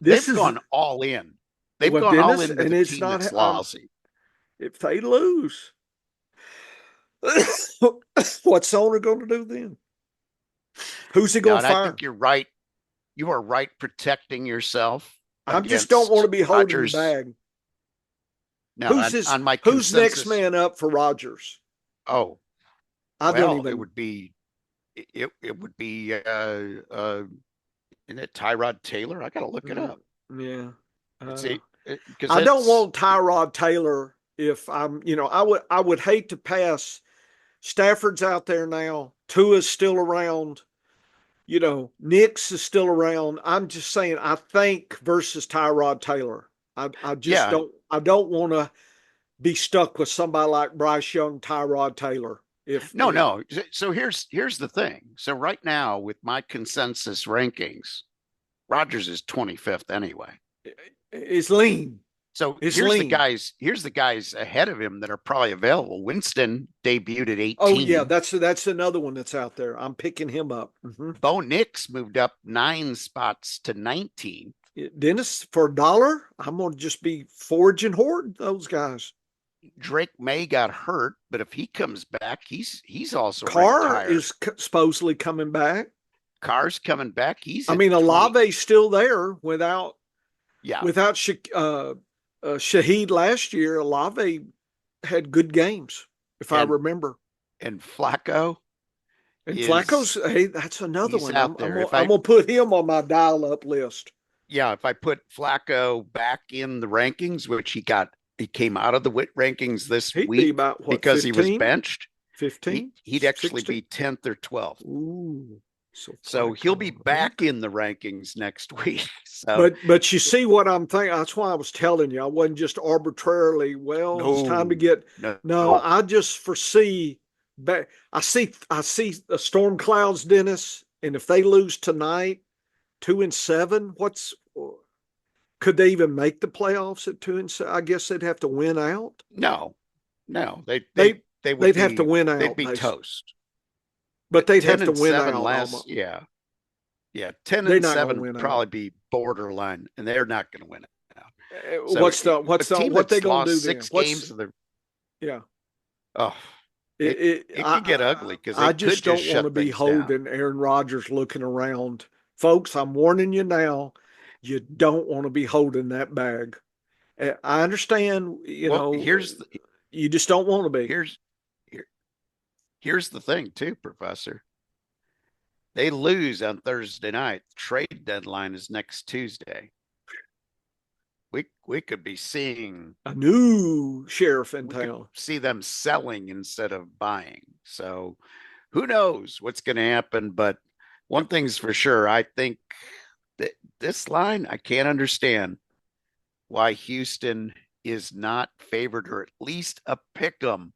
This they've is gone all in. They've well, gone all Dennis, into and the it's team not. that's lousy. If they lose, what's the owner going to do then? Who's he Now, going to and I fire? think you're right. You are right protecting yourself I just don't want against to be holding the Rodgers. bag. Now, on my Who's next consensus, man up for Rodgers? oh, I don't well, even. it would be isn't it Tyrod Taylor? I gotta look it up. Yeah. It's Uh, a because I don't it's want Tyrod Taylor if I'm, I would hate to pass. Stafford's out there now. Tua's still around. Nix is still around. I'm just saying, I think versus Tyrod Taylor. I just yeah. don't want to be stuck with somebody like Bryce Young, Tyrod Taylor. If No, no. So here's the thing. So right now with my consensus rankings, Rodgers is 25th anyway. it's lean, So it's lean. here's the guys ahead of him that are probably available. Winston debuted at Oh yeah, 18. that's another one that's out there. I'm picking him up. Bo Nix moved up 9 spots to 19. Dennis, for a dollar, I'm gonna just be forage and hoard those guys. Drake May got hurt, but if he comes back, he's also ranked Carr higher. is supposedly coming back. Carr's coming back. He's I at mean, 20. Olave's still there Yeah. without Shaheed last year. Olave had good games, if I And remember. and Flacco And is Flacco's, hey, that's another he's one. out there. I'm gonna put him on my dial-up list. If I put Flacco back in the rankings, which he came out of the WIT rankings this He'd be week about what, because he was 15, benched, 15, he'd actually 16? be 10th or 12th. Ooh, so So he'll be Flacco. back Okay. in the rankings next week. So But you see what I'm thinking. That's why I was telling you. I wasn't just arbitrarily. Well, it's time to no, get. no, No, no, I just foresee. I see the storm clouds, Dennis. And if they lose tonight, 2-7, could they even make the playoffs at 2-7? I guess they'd have to win out. no, no. They They would they'd have to be win they'd out, be basically. toast. But they'd ten have to and win seven out last, almost. yeah, yeah. Ten They're and not going to seven win would out. probably be borderline, and they're not going to win it now. So a team what they that's going to do lost then? six games of the Yeah. oh, It, it it could get ugly because they I could just just don't want to shut be things down. holding Aaron Rodgers looking around. Folks, I'm warning you now. You don't want to be holding that bag. I understand, Well, you just don't want to be. here's here, here's the thing too, Professor. They lose on Thursday night. Trade deadline is next Tuesday. We could be seeing A new sheriff in we could town. see them selling instead of buying. So who knows what's going to happen? But one thing's for sure, I think that this line, I can't understand why Houston is not favored or at least a pick 'em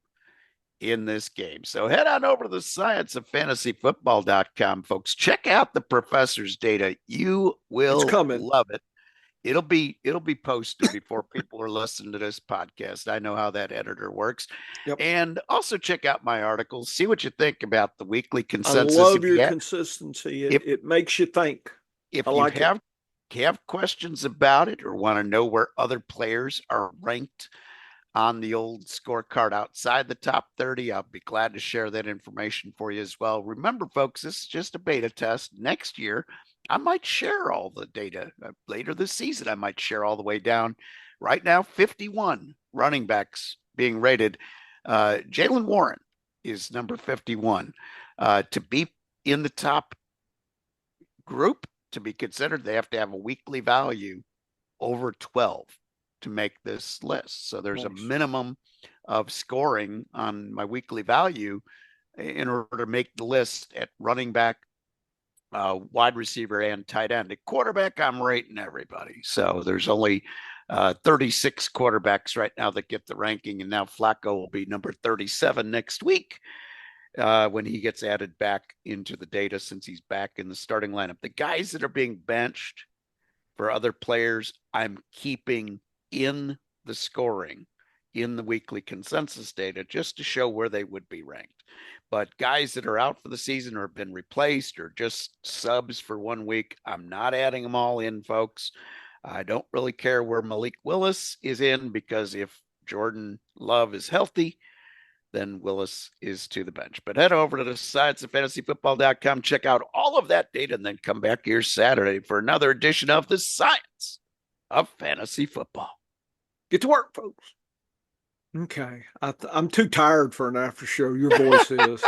in this game. So head on over to the scienceoffantasyfootball.com, folks. Check out the professor's data. You It's will coming. love it. It'll be posted before people are listening to this podcast. I know how that editor works. Yep. And also check out my articles. See what you think about the weekly I consensus. love your consistency. It makes you think. I If you like it. have questions about it or want to know where other players are ranked on the old scorecard outside the top 30, I'll be glad to share that information for you as well. Remember, folks, this is just a beta test. Next year, I might share all the data. Later this season, I might share all the way down. Right now, 51 running backs being rated. Jalen Warren is number 51. To be in the top group, to be considered, they have to have a weekly value over 12 to make this list. So there's a minimum of scoring on my weekly value in order to make the list at running back, wide receiver, and tight end. At quarterback, I'm rating everybody. So there's only 36 quarterbacks right now that get the ranking, and now Flacco will be number 37 next week when he gets added back into the data since he's back in the starting lineup. The guys that are being benched for other players, I'm keeping in the scoring in the weekly consensus data just to show where they would be ranked. But guys that are out for the season or have been replaced or just subs for 1 week, I'm not adding them all in, folks. I don't really care where Malik Willis is in, because if Jordan Love is healthy, then Willis is to the bench. But head over to the scienceoffantasyfootball.com, check out all of that data, and then come back here Saturday for another edition of the Science of Fantasy Football. Get to work, folks. Okay. I'm too tired for an after show. Your voice is.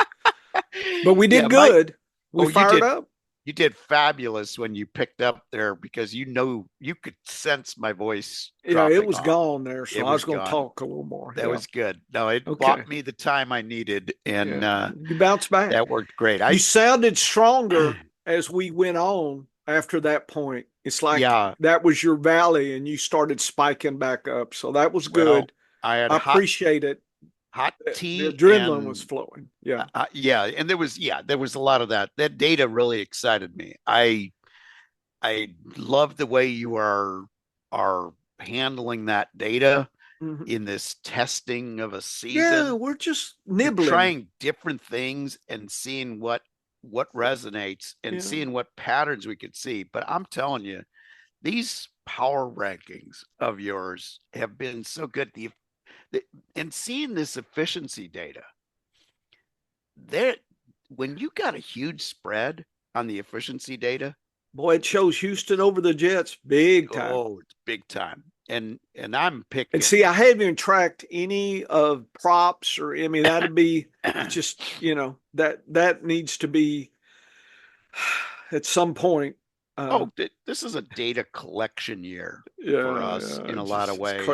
But we did good. We fired up. You did fabulous when you picked up there, because you could sense my voice. Yeah, it was gone there, so I was going to talk a little more. That was good. No, it bought me the time I needed, and you bounced back. That worked great. You sounded stronger as we went on after that point. It's like that was your valley, and you started spiking back up. So that was good. I appreciate it. Hot tea. The adrenaline was flowing. Yeah. And there was a lot of that. That data really excited me. I love the way you are handling that data in this testing of a season. Yeah, we're just nibbling. You're trying different things and seeing what resonates and seeing what patterns we could see. But I'm telling you, these power rankings of yours have been so good. And seeing this efficiency data, when you got a huge spread on the efficiency data, boy, it shows Houston over the Jets big time. Oh, it's big time. And I'm picking. And see, I haven't even tracked any of props that'd be just, that needs to be at some point. This is a data collection year for us in a lot of ways.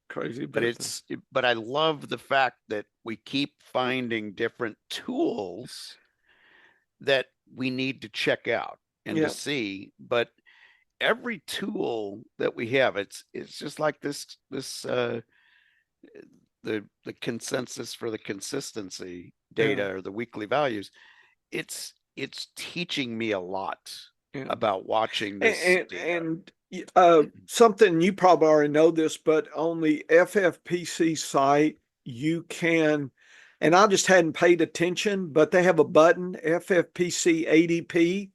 Crazy, but I love the fact that we keep finding different tools that we need to check out and to see. But every tool that we have, it's just like this the consensus for the consistency data or the weekly values. It's teaching me a lot about watching this and something you probably already know this, but on the FFPC site, you can, and I just hadn't paid attention, but they have a button, FFPC ADP.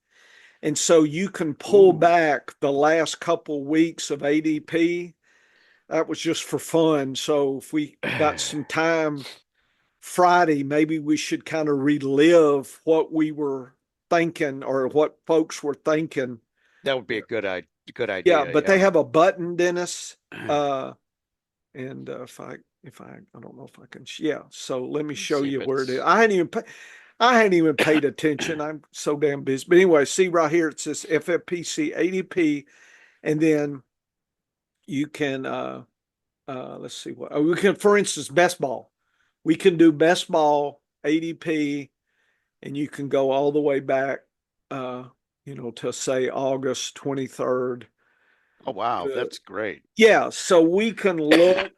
And so you can pull back the last couple weeks of ADP. That was just for fun. So if we got some time Friday, maybe we should kind of relive what we were thinking or what folks were thinking. That would be a good idea. Yeah, but they have a button, Dennis. And if I don't know if I can. Yeah, so let me show you where it is. I hadn't even paid attention. I'm so damn busy. But anyway, see right here, it says FFPC ADP, and then you can let's see what we can. For instance, best ball. We can do best ball ADP, and you can go all the way back. To say August 23rd. Oh, wow. That's great. Yeah. So we can look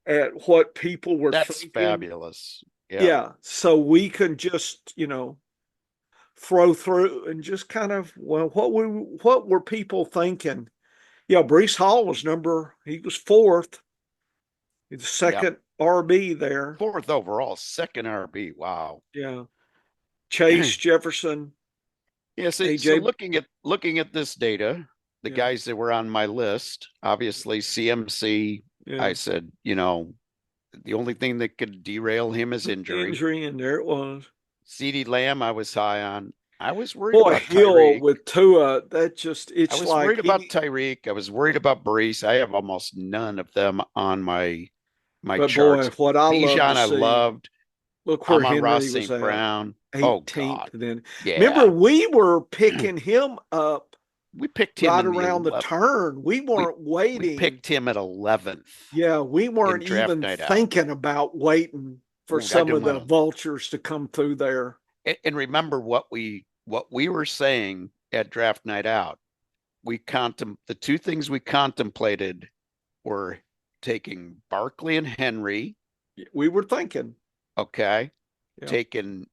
at what people were thinking. That's fabulous. Yeah. So we can just, throw through and just kind of, what were people thinking? Yeah. Breece Hall was he was fourth. The second RB there. Fourth overall, second RB. Wow. Yeah. Chase, Jefferson. Yeah, so looking at this data, the guys that were on my list, obviously CMC, I said, the only thing that could derail him is injury. And there it was. CeeDee Lamb, I was high on. I was worried about Hill Tyreek. With Tua. I was worried about Tyreek. I was worried about Breece. I have almost none of them on my charts. Boy, what I loved. Look where Henry Ross was St. Brown. 18th. Then remember, we were picking him up. We picked him right around the turn. We weren't waiting. We picked him at 11th. Yeah, we weren't even thinking about waiting for some of the vultures to come through there. And remember what we were saying at draft night out. The two things we contemplated were taking Barkley and Henry. We were thinking. Okay. Yeah. Taken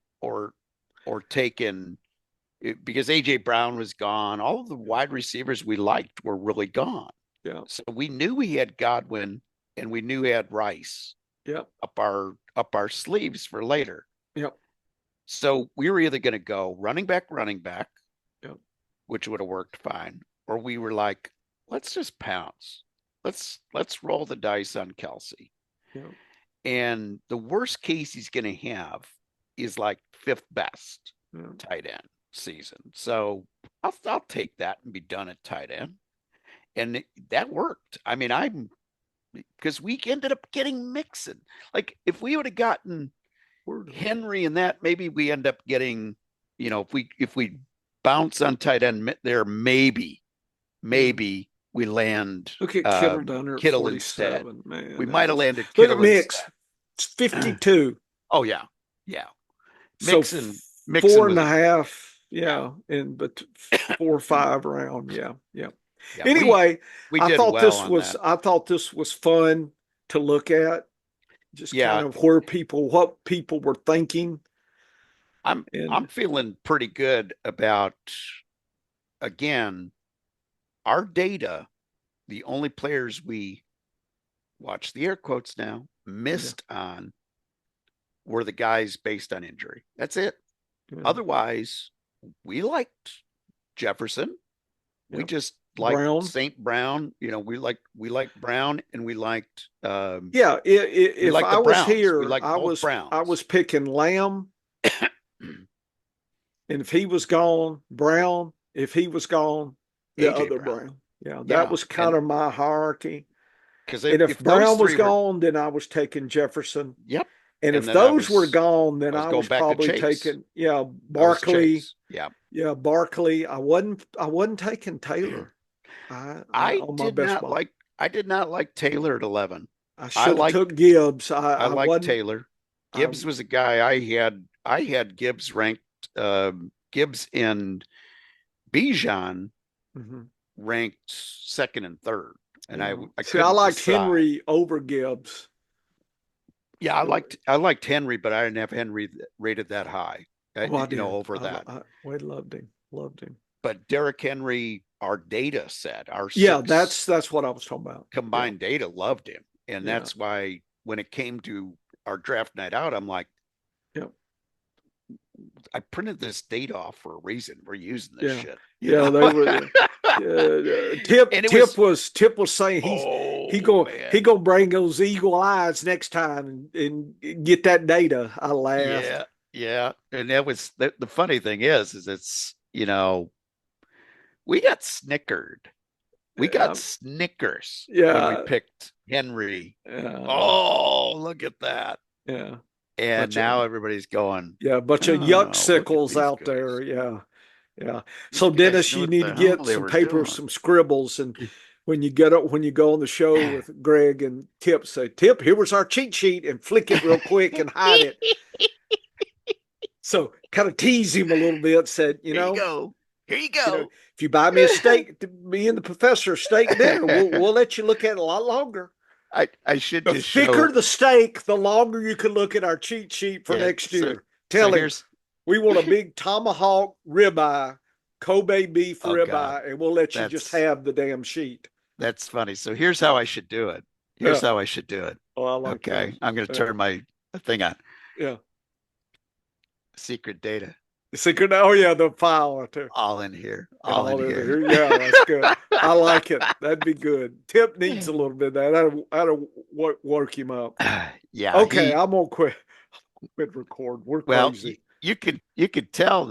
because AJ Brown was gone. All of the wide receivers we liked were really gone. Yeah. So we knew we had Godwin and we knew we had Rice Yep. up our sleeves for later. Yep. So we were either going to go running back, Yep. which would have worked fine, or we were like, let's just pounce. Let's roll the dice on Kelsey. Yep. And the worst case he's going to have is like fifth best Yep. tight end season. So I'll take that and be done at tight end. And that worked. I mean, because we ended up getting Mixon. Like if we would have gotten Henry and that, maybe we end up getting, if we bounce on tight end there, maybe we land Look at Kittle down there at Kittle 47, instead. man. We might have landed Look Kittle at Mix. instead. It's 52. Oh yeah. Yeah. Mixon 4.5. Yeah. But 4 or 5 around. Yeah. Yeah. Anyway, we I did thought well I thought this was fun to look at. Just kind of what people were thinking. I'm feeling pretty good about, again, our data. The only players we, watch the air quotes now, missed on were the guys based on injury. That's it. Yeah. Otherwise, we liked Jefferson. We just liked St. Brown. We liked Brown, and we liked if I was here, I was picking Lamb. And if he was gone, Brown. If he was gone, the other Brown. Yeah, that was kind of my hierarchy. Because if Brown was gone, then I was taking Jefferson. Yep. And if those were gone, then I was probably taking Barkley. Yeah, Barkley. I wasn't taking Taylor. I did not like Taylor at 11. I should have took Gibbs. I liked Taylor. Gibbs was a guy I had Gibbs ranked. Gibbs and Bijan ranked second and third, and I liked Henry over Gibbs. Yeah, I liked Henry, but I didn't have Henry rated that high. Over that. I loved him. But Derrick Henry, our data said that's what I was talking about. Combined data loved him, and that's why when it came to our draft night out, I'm like, I printed this date off for a reason. We're using this shit. Yeah, they were. Tip was saying he gonna bring those eagle eyes next time and get that data. I laughed. Yeah, and that was the funny thing is it's we got snickered. We got Snickers when we picked Henry. Oh, look at that. Yeah. And now everybody's going. Yeah, a bunch of yuck sickles out there. Yeah. Yeah. So Dennis, you need to get some paper, some scribbles, and when you go on the show with Greg and Tip, say, Tip, here was our cheat sheet, and flick it real quick and hide it. So kind of tease him a little bit, said, Here you go. If you buy me a steak, me and the professor steak dinner, we'll let you look at it a lot longer. I should the just thicker the steak, the longer you can look at our cheat sheet for next year. Tell him we want a big tomahawk ribeye, Kobe beef ribeye, and we'll let you just have the damn sheet. That's funny. So here's how I should do it. How I should do it. Oh, I like that. I'm going to turn my thing on. Yeah. Secret data. Secret. Oh yeah, the file too. All in here. All in here. Yeah, that's good. I like it. That'd be good. Tip needs a little bit of that. That'll work him up. Yeah. Okay, I'm gonna quit record. We're crazy. You could tell